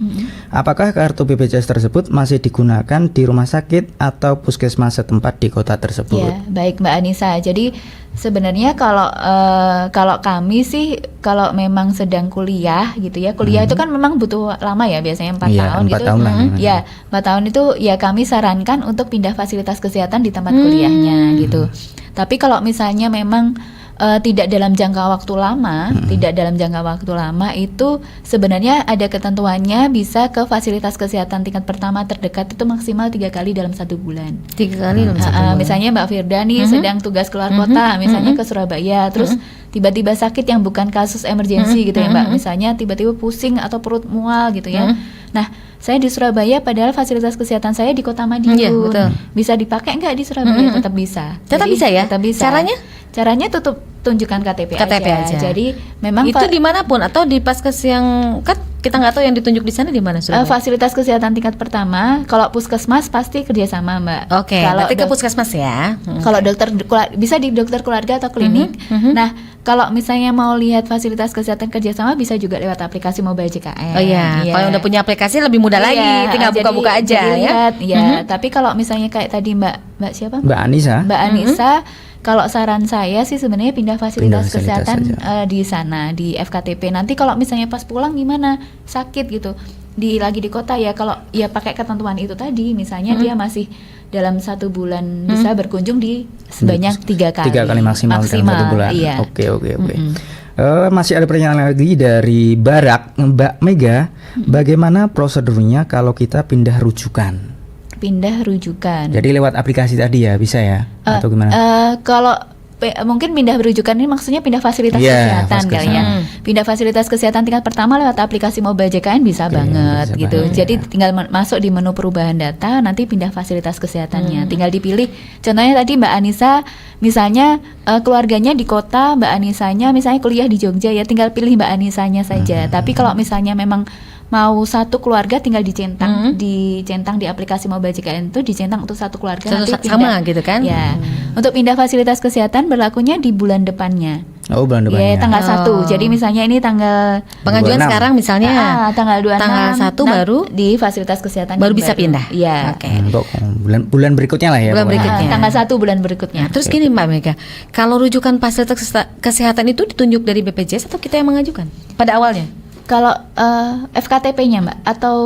S1: apakah kartu BPJS tersebut masih digunakan di rumah sakit atau puskesmas setempat di kota tersebut?
S3: Ya, baik Mbak Anissa. Jadi sebenarnya kalau kami sih kalau memang sedang kuliah gitu ya, kuliah itu kan memang butuh lama ya, biasanya 4
S1: Iya,
S3: tahun
S1: 4
S3: gitu.
S1: tahun lah.
S3: Ya, 4 tahun itu ya kami sarankan untuk pindah fasilitas kesehatan di tempat kuliahnya gitu. Tapi kalau misalnya memang tidak dalam jangka waktu lama, itu sebenarnya ada ketentuannya, bisa ke fasilitas kesehatan tingkat pertama terdekat itu maksimal 3 kali dalam 1 bulan.
S5: 3 kali dalam satu bulan.
S3: Misalnya Mbak Firda nih sedang tugas keluar kota, misalnya ke Surabaya, terus tiba-tiba sakit yang bukan kasus emergensi gitu ya Mbak, misalnya tiba-tiba pusing atau perut mual gitu ya. Nah, saya di Surabaya padahal fasilitas kesehatan saya di Kota Madiun.
S5: Iya, betul.
S3: Bisa dipakai nggak di Surabaya? Tetap bisa.
S5: Tetap
S3: Jadi,
S5: bisa ya?
S3: Tetap bisa. Caranya tutup tunjukkan KTP aja. Jadi memang
S5: itu dimanapun atau di paskes yang kan kita nggak tahu yang ditunjuk di sana di mana Surabaya.
S3: fasilitas kesehatan tingkat pertama, kalau puskesmas pasti kerjasama Mbak.
S5: Oke,
S3: Kalau
S5: berarti ke puskesmas ya.
S3: Kalau bisa di dokter keluarga atau klinik. Nah, kalau misalnya mau lihat fasilitas kesehatan kerjasama bisa juga lewat aplikasi mobile JKN.
S5: Oh iya, kalau udah punya aplikasi lebih mudah lagi, tinggal
S3: jadi-
S5: buka-buka aja
S3: jadi
S5: ya.
S3: lihat, Tapi kalau misalnya kayak tadi Mbak siapa?
S1: Mbak Anissa.
S3: Mbak Anissa, kalau saran saya sih sebenarnya pindah fasilitas
S1: Pindah fasilitas
S3: kesehatan
S1: aja.
S3: di sana di FKTP. Nanti kalau misalnya pas pulang gimana sakit gitu, lagi di kota ya, kalau ya pakai ketentuan itu tadi, misalnya dia masih dalam 1 bulan bisa berkunjung di sebanyak 3 kali.
S1: 3 kali maksimal dalam 1 bulan.
S3: Iya.
S1: Oke. Masih ada pertanyaan lagi dari Barak, Mbak Mega. Bagaimana prosedurnya kalau kita pindah rujukan?
S3: Pindah rujukan.
S1: Jadi lewat aplikasi tadi ya, bisa ya? Atau gimana?
S3: Kalau mungkin pindah rujukan ini maksudnya pindah fasilitas
S1: Iya,
S3: kesehatan
S1: fasilitas
S3: kali ya. Pindah fasilitas kesehatan tingkat pertama lewat aplikasi mobile JKN bisa
S1: Oke,
S3: banget
S1: bisa
S3: gitu.
S1: banget,
S3: Jadi tinggal masuk di menu perubahan data, nanti pindah fasilitas kesehatannya. Tinggal dipilih. Contohnya tadi Mbak Anissa, misalnya keluarganya di kota, Mbak Anissanya misalnya kuliah di Jogja ya, tinggal pilih Mbak Anissanya saja. Tapi kalau misalnya memang mau satu keluarga tinggal dicentang di aplikasi mobile JKN itu, dicentang untuk satu keluarga, nanti
S5: Sama gitu kan?
S3: Ya. Untuk pindah fasilitas kesehatan berlakunya di bulan depannya.
S1: Oh, bulan depannya.
S3: Ya, tanggal 1. Jadi misalnya ini tanggal
S5: Pengajuan
S1: 26.
S5: sekarang misalnya
S3: tanggal 26.
S5: tanggal 1 baru
S3: di fasilitas kesehatan
S5: baru
S3: yang
S5: bisa pindah.
S3: Iya.
S5: Oke.
S1: Untuk bulan berikutnya lah ya.
S5: Bulan
S1: pokoknya.
S5: berikutnya.
S3: Tanggal 1 bulan berikutnya.
S5: Nah, terus gini Mbak Mega, kalau rujukan fasilitas kesehatan itu ditunjuk dari BPJS atau kita yang mengajukan pada awalnya?
S3: Kalau FKTP-nya Mbak atau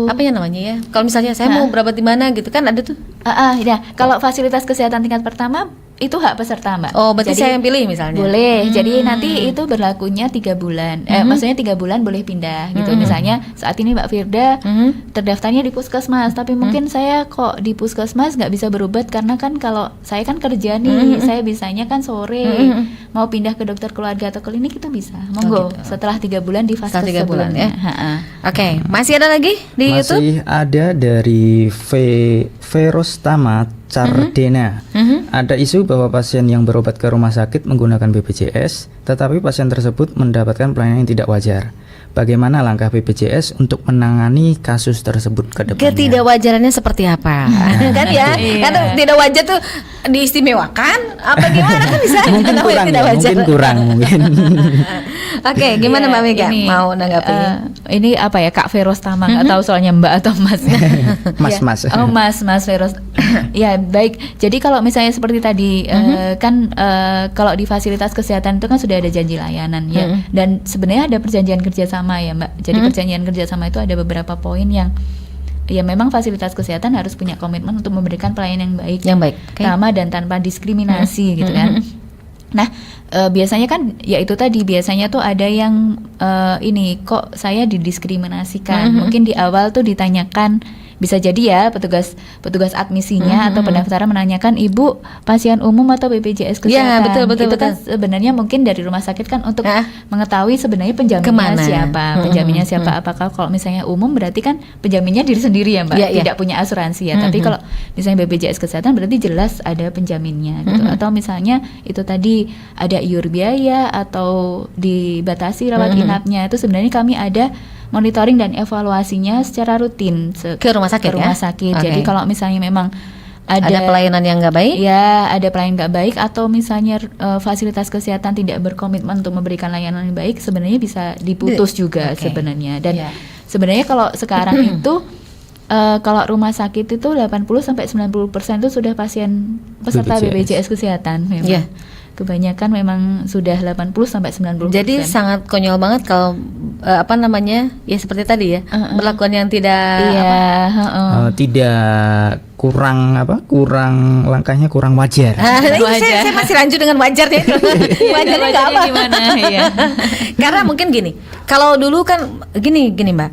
S5: Apa ya namanya ya? Kalau misalnya saya mau berobat di mana gitu kan ada tuh.
S3: ya, kalau fasilitas kesehatan tingkat pertama itu hak peserta Mbak.
S5: Oh, berarti
S3: Jadi,
S5: saya yang pilih misalnya.
S3: boleh. Jadi nanti itu berlakunya 3 bulan. Maksudnya 3 bulan boleh pindah gitu. Misalnya saat ini Mbak Firda terdaftarnya di puskesmas, tapi mungkin saya kok di puskesmas nggak bisa berobat karena kan kalau saya kan kerja nih, saya bisanya kan sore. Mau pindah ke dokter keluarga atau klinik itu bisa. Monggo
S5: gitu.
S3: setelah 3 bulan di fase
S5: Setelah 3 bulan ya.
S3: sebelumnya.
S5: Oke, masih ada lagi di YouTube?
S1: Masih ada dari Verostama Cardena. Ada isu bahwa pasien yang berobat ke rumah sakit menggunakan BPJS, tetapi pasien tersebut mendapatkan pelayanan yang tidak wajar. Bagaimana langkah BPJS untuk menangani kasus tersebut ke depannya?
S5: Ketidakwajarannya seperti apa? Kan ya, kan tidak wajar tuh diistimewakan apa gimana kan bisa
S1: Mungkin
S5: namanya
S1: kurang,
S5: tidak
S1: ya,
S5: wajar.
S1: mungkin kurang mungkin.
S5: Oke, gimana
S3: Iya,
S5: Mbak Mega
S3: ini,
S5: mau nanggapi?
S3: Ini apa ya, Kak Verostama, nggak tahu soalnya Mbak atau Mas.
S1: Mas.
S3: Oh, Mas Veros. Ya, baik. Jadi kalau misalnya seperti tadi kan kalau di fasilitas kesehatan itu kan sudah ada janji layanan ya. Dan sebenarnya ada perjanjian kerjasama ya, Mbak. Jadi perjanjian kerjasama itu ada beberapa poin yang ya memang fasilitas kesehatan harus punya komitmen untuk memberikan pelayanan yang baik,
S5: Yang baik. Oke.
S3: ramah dan tanpa diskriminasi gitu kan. Nah, biasanya kan ya itu tadi, biasanya tuh ada yang ini kok saya didiskriminasikan. Mungkin di awal tuh ditanyakan, bisa jadi ya petugas admisinya atau pendaftaran menanyakan, ibu pasien umum atau BPJS
S5: Ya,
S3: kesehatan.
S5: betul.
S3: Itu kan sebenarnya mungkin dari rumah sakit kan untuk mengetahui sebenarnya penjaminnya
S5: Kemana?
S3: siapa, penjaminnya siapa. Apakah kalau misalnya umum berarti kan penjaminnya diri sendiri ya Mbak,
S5: Iya, iya.
S3: tidak punya asuransi ya. Tapi kalau misalnya BPJS kesehatan berarti jelas ada penjaminnya gitu. Atau misalnya itu tadi ada iur biaya atau dibatasi rawat inapnya, itu sebenarnya kami ada monitoring dan evaluasinya secara rutin
S5: Ke rumah sakit
S3: ke rumah
S5: ya?
S3: sakit.
S5: Oke.
S3: Jadi kalau misalnya memang
S5: Ada pelayanan yang nggak baik?
S3: ya ada pelayanan nggak baik atau misalnya fasilitas kesehatan tidak berkomitmen untuk memberikan layanan yang baik, sebenarnya bisa diputus juga
S5: Oke.
S3: sebenarnya. Dan
S5: Ya.
S3: sebenarnya kalau sekarang itu kalau rumah sakit itu 80-90% itu sudah pasien peserta
S1: BPJS.
S3: BPJS kesehatan memang.
S5: Ya.
S3: Kebanyakan memang sudah 80-90%.
S5: Jadi sangat konyol banget kalau ya seperti tadi ya, perlakuan yang tidak
S3: iya, heeh.
S1: Tidak kurang langkahnya kurang wajar.
S5: Ini saya masih lanjut dengan wajar ya. Wajarnya nggak apa?
S3: gimana? Iya.
S5: Karena mungkin gini, kalau dulu kan gini Mbak,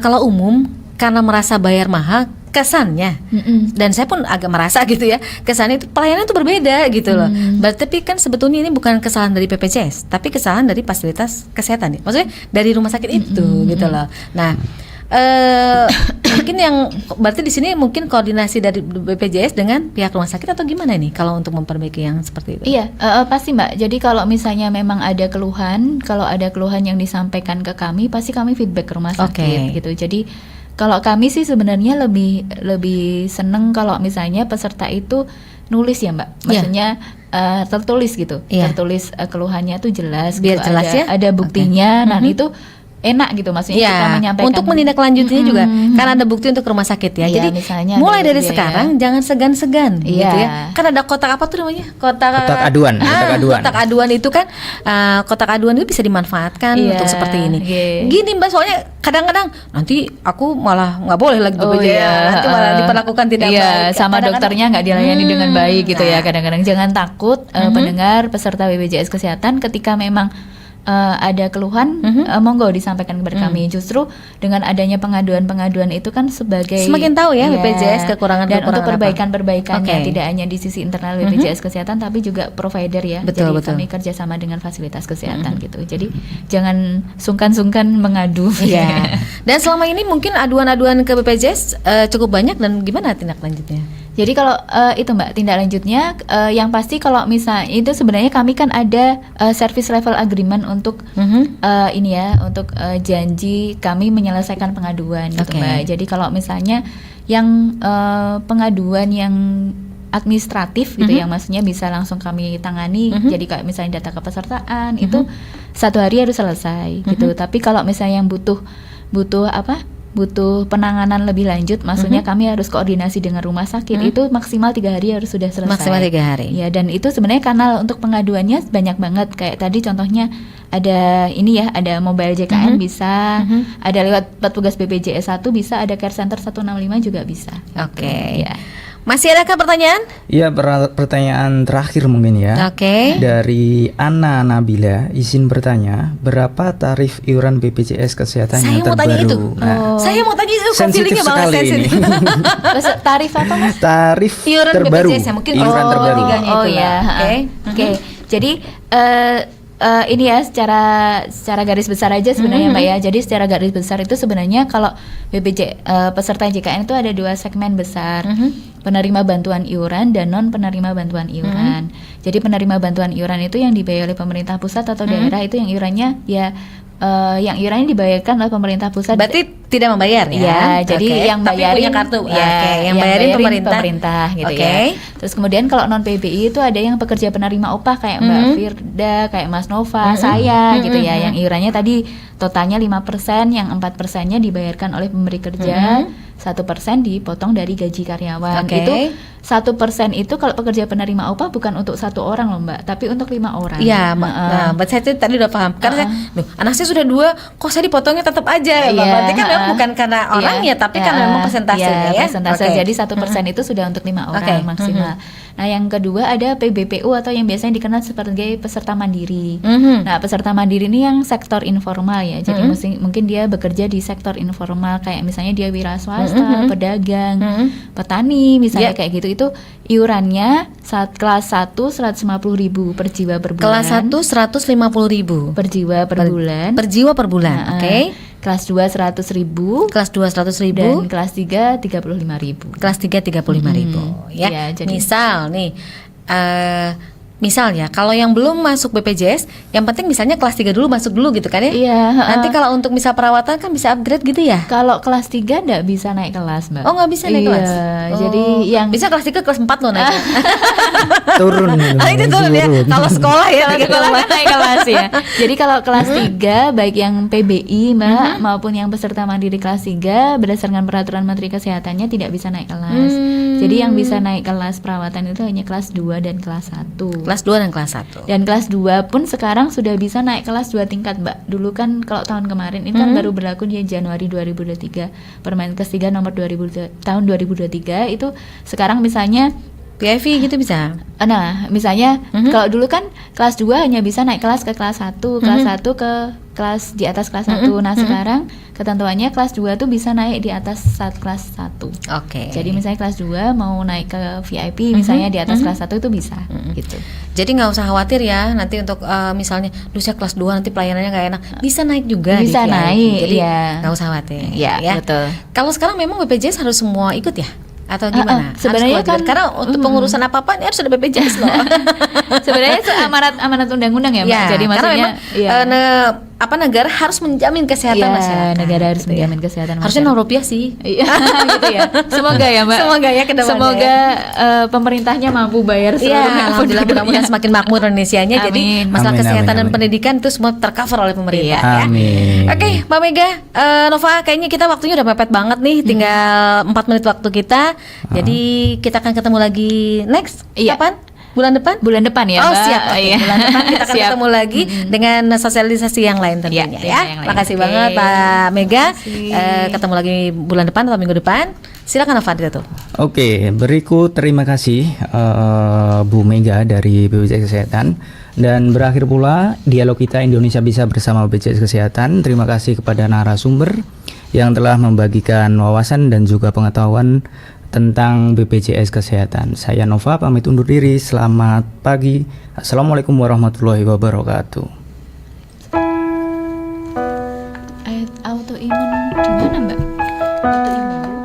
S5: kalau umum karena merasa bayar mahal kesannya, dan saya pun agak merasa gitu ya, kesannya itu pelayanan itu berbeda gitu loh. Tapi kan sebetulnya ini bukan kesalahan dari BPJS, tapi kesalahan dari fasilitas kesehatan ya. Maksudnya dari rumah sakit itu gitu loh. Nah, mungkin yang berarti di sini mungkin koordinasi dari BPJS dengan pihak rumah sakit atau gimana nih kalau untuk memperbaiki yang seperti itu?
S3: Iya, pasti Mbak. Jadi kalau misalnya memang ada keluhan, kalau ada keluhan yang disampaikan ke kami, pasti kami feedback ke rumah sakit gitu. Jadi kalau kami sih sebenarnya lebih seneng kalau misalnya peserta itu nulis ya Mbak. Maksudnya tertulis gitu. Tertulis keluhannya tuh jelas
S5: Biar
S3: gitu.
S5: jelas ya.
S3: Ada buktinya. Nah, itu enak gitu maksudnya kita menyampaikan.
S5: Untuk menindaklanjutinya juga karena ada bukti untuk rumah sakit ya.
S3: Iya,
S5: Jadi
S3: misalnya
S5: mulai
S3: ada
S5: dari
S3: biaya.
S5: sekarang jangan segan-segan gitu ya. Kan ada kotak apa tuh namanya? Kotak
S1: aduan.
S5: Kotak aduan itu kan kotak aduan itu bisa dimanfaatkan untuk seperti ini. Gini Mbak, soalnya kadang-kadang nanti aku malah nggak boleh lagi BPJS, nanti malah diperlakukan tidak baik.
S3: Sama dokternya nggak dilayani dengan baik gitu ya. Kadang-kadang jangan takut pendengar peserta BPJS kesehatan ketika memang ada keluhan, monggo disampaikan kepada kami. Justru dengan adanya pengaduan itu kan sebagai
S5: semakin tahu ya BPJS kekurangan
S3: dan untuk perbaikannya tidak hanya di sisi internal BPJS kesehatan tapi juga provider ya.
S5: Betul.
S3: Kami kerjasama dengan fasilitas kesehatan gitu. Jadi jangan sungkan-sungkan mengadu.
S5: Ya. Dan selama ini mungkin aduan-aduan ke BPJS cukup banyak, dan gimana tindak lanjutnya?
S3: Jadi kalau itu Mbak, tindak lanjutnya yang pasti kalau misalnya itu sebenarnya kami kan ada service level agreement untuk ini ya, untuk janji kami menyelesaikan pengaduan gitu Mbak. Jadi kalau misalnya yang pengaduan yang administratif gitu yang maksudnya bisa langsung kami tangani. Jadi kayak misalnya data kepesertaan itu 1 hari harus selesai gitu. Tapi kalau misalnya yang butuh penanganan lebih lanjut, maksudnya kami harus koordinasi dengan rumah sakit, itu maksimal 3 hari harus sudah selesai.
S5: Maksimal 3 hari.
S3: Ya, dan itu sebenarnya kanal untuk pengaduannya banyak banget. Kayak tadi contohnya ada ini ya, ada mobile JKN bisa, ada lewat petugas BPJS 1 bisa, ada care center 165 juga bisa.
S5: Oke.
S3: Ya.
S5: Masih adakah pertanyaan?
S1: Iya, pertanyaan terakhir mungkin ya.
S5: Oke.
S1: Dari Ana Nabila, izin bertanya, berapa tarif iuran BPJS kesehatan
S5: Saya
S1: yang
S5: mau tanya
S1: terbaru?
S5: itu. Saya mau tanya itu, kok
S1: sensitif
S5: feelingnya banget
S1: sekali ini.
S5: sensitif.
S3: Terus tarif apa Mas?
S1: Tarif
S5: Iuran
S1: terbaru.
S5: BPJS ya, mungkin
S1: iuran terbaru.
S5: tiganya
S3: Oh
S5: itu
S3: ya,
S5: lah.
S3: Oke. Jadi ini ya secara garis besar aja sebenarnya Mbak ya. Jadi secara garis besar itu sebenarnya kalau peserta JKN itu ada 2 segmen besar. Penerima bantuan iuran dan non penerima bantuan iuran. Jadi penerima bantuan iuran itu yang dibayar oleh pemerintah pusat atau daerah, itu yang iurannya ya yang iurannya dibayarkan oleh pemerintah pusat.
S5: Berarti tidak membayar ya?
S3: Ya, jadi yang
S5: tapi
S3: bayarin
S5: punya kartu.
S3: ya,
S5: yang bayarin pemerintah.
S3: gitu
S5: Oke.
S3: ya. Terus kemudian kalau non PBI itu ada yang pekerja penerima upah kayak Mbak Firda, kayak Mas Nova, saya gitu ya, yang iurannya tadi totalnya 5%, yang 4%-nya dibayarkan oleh pemberi kerja, 1% dipotong dari gaji karyawan.
S5: Oke.
S3: Itu 1% itu kalau pekerja penerima upah bukan untuk 1 orang loh Mbak, tapi untuk 5 orang.
S5: Iya, nah, buat saya itu tadi udah paham. Karena saya, anak saya sudah 2, kok saya dipotongnya tetap aja. Berarti kan memang bukan karena orangnya, tapi kan memang persentasenya ya.
S3: Persentase.
S5: Oke.
S3: Jadi 1% itu sudah untuk 5 orang maksimal. Nah, yang kedua ada PBPU atau yang biasanya dikenal sebagai peserta mandiri. Nah, peserta mandiri ini yang sektor informal ya. Jadi mungkin dia bekerja di sektor informal, kayak misalnya dia wira swasta, pedagang, petani misalnya kayak gitu. Itu iurannya saat kelas 1 150.000 per jiwa per bulan.
S5: Kelas 1 150.000
S3: per jiwa per bulan.
S5: Per jiwa per bulan. Oke.
S3: Kelas 2 100.000.
S5: Kelas 2 100.000
S3: dan kelas 3 35.000.
S5: Kelas 3 35.000 ya.
S3: Ya, jadi
S5: misal nih misal ya, kalau yang belum masuk BPJS, yang penting misalnya kelas 3 dulu masuk dulu gitu kan ya.
S3: Iya,
S5: Nanti kalau untuk misal perawatan kan bisa upgrade gitu ya.
S3: kalau kelas 3 nggak bisa naik kelas, Mbak.
S5: Oh, nggak bisa naik
S3: Iya,
S5: kelas.
S3: jadi yang
S5: bisa kelas 3 kelas 4 loh naik.
S1: Turun gitu,
S5: Ah, itu turun ya.
S1: turun.
S5: Kalau sekolah ya
S3: kalau
S5: tiga
S3: sekolah
S5: kelas.
S3: kan naik kelas ya. Jadi kalau kelas 3 baik yang PBI, Mbak, maupun yang peserta mandiri kelas 3 berdasarkan peraturan Menteri Kesehatannya tidak bisa naik kelas. Jadi yang bisa naik kelas perawatan itu hanya kelas 2 dan kelas 1.
S5: Kelas 2 dan kelas 1.
S3: Dan kelas 2 pun sekarang sudah bisa naik kelas 2 tingkat, Mbak. Dulu kan kalau tahun kemarin ini kan baru berlaku di Januari 2023. Permenkes 3 nomor 2000 tahun 2023 itu sekarang misalnya
S5: PIV gitu bisa.
S3: nah, misalnya kalau dulu kan kelas 2 hanya bisa naik kelas ke kelas 1, kelas 1 ke kelas di atas kelas 1. Nah, sekarang ketentuannya kelas 2 tuh bisa naik di atas kelas 1.
S5: Oke.
S3: Jadi misalnya kelas 2 mau naik ke VIP misalnya di atas kelas 1 itu bisa gitu.
S5: Jadi nggak usah khawatir ya nanti untuk misalnya, duh saya kelas 2 nanti pelayanannya nggak enak, bisa naik juga.
S3: Bisa
S5: di VIP.
S3: naik,
S5: Jadi
S3: iya.
S5: nggak usah khawatir.
S3: Iya, betul.
S5: Kalau sekarang memang BPJS harus semua ikut ya? Atau gimana? Harus
S3: sebenarnya
S5: kewajiban?
S3: kan-
S5: karena untuk pengurusan apa-apa ini harus ada BPJS loh.
S3: Sebenarnya itu amanat undang-undang ya, Mbak.
S5: Ya,
S3: Jadi
S5: karena
S3: maksudnya
S5: memang negara harus menjamin kesehatan
S3: iya,
S5: masyarakat.
S3: negara harus
S5: gitu ya.
S3: menjamin kesehatan
S5: Harusnya
S3: masyarakat.
S5: 0 rupiah sih.
S3: Iya, gitu ya. Semoga ya, Mbak.
S5: Semoga ya ke depannya
S3: Semoga pemerintahnya mampu bayar
S5: Iya,
S3: seluruhnya
S5: alhamdulillah
S3: penduduknya.
S5: mudah-mudahan semakin makmur Indonesianya. Jadi
S3: Amin.
S5: masalah
S1: Amin,
S5: kesehatan
S1: amin,
S5: dan
S1: amin.
S5: pendidikan itu semua tercover oleh pemerintah ya.
S1: Amin.
S5: Oke, Mbak Mega, Nova, kayaknya kita waktunya udah mepet banget nih, tinggal 4 menit waktu kita. Jadi kita akan ketemu lagi next.
S3: Iya.
S5: Kapan? Bulan depan?
S3: Bulan depan ya,
S5: Oh
S3: Mbak.
S5: siap, oke.
S3: Iya.
S5: Bulan depan kita akan
S3: Siap.
S5: ketemu lagi dengan sosialisasi yang lain tentunya
S3: Iya,
S5: ya.
S3: yang lain.
S5: Makasih
S3: Oke.
S5: banget Pak Mega.
S3: Makasih.
S5: Ketemu lagi bulan depan atau minggu depan. Silakan Nova tuh.
S1: Oke, berikut terima kasih Bu Mega dari BPJS Kesehatan. Dan berakhir pula dialog kita Indonesia Bisa bersama BPJS Kesehatan. Terima kasih kepada narasumber yang telah membagikan wawasan dan juga pengetahuan tentang BPJS Kesehatan. Saya Nova pamit undur diri. Selamat pagi. Assalamualaikum warahmatullahi wabarakatuh.
S3: Autoimun di mana, Mbak? Autoimun.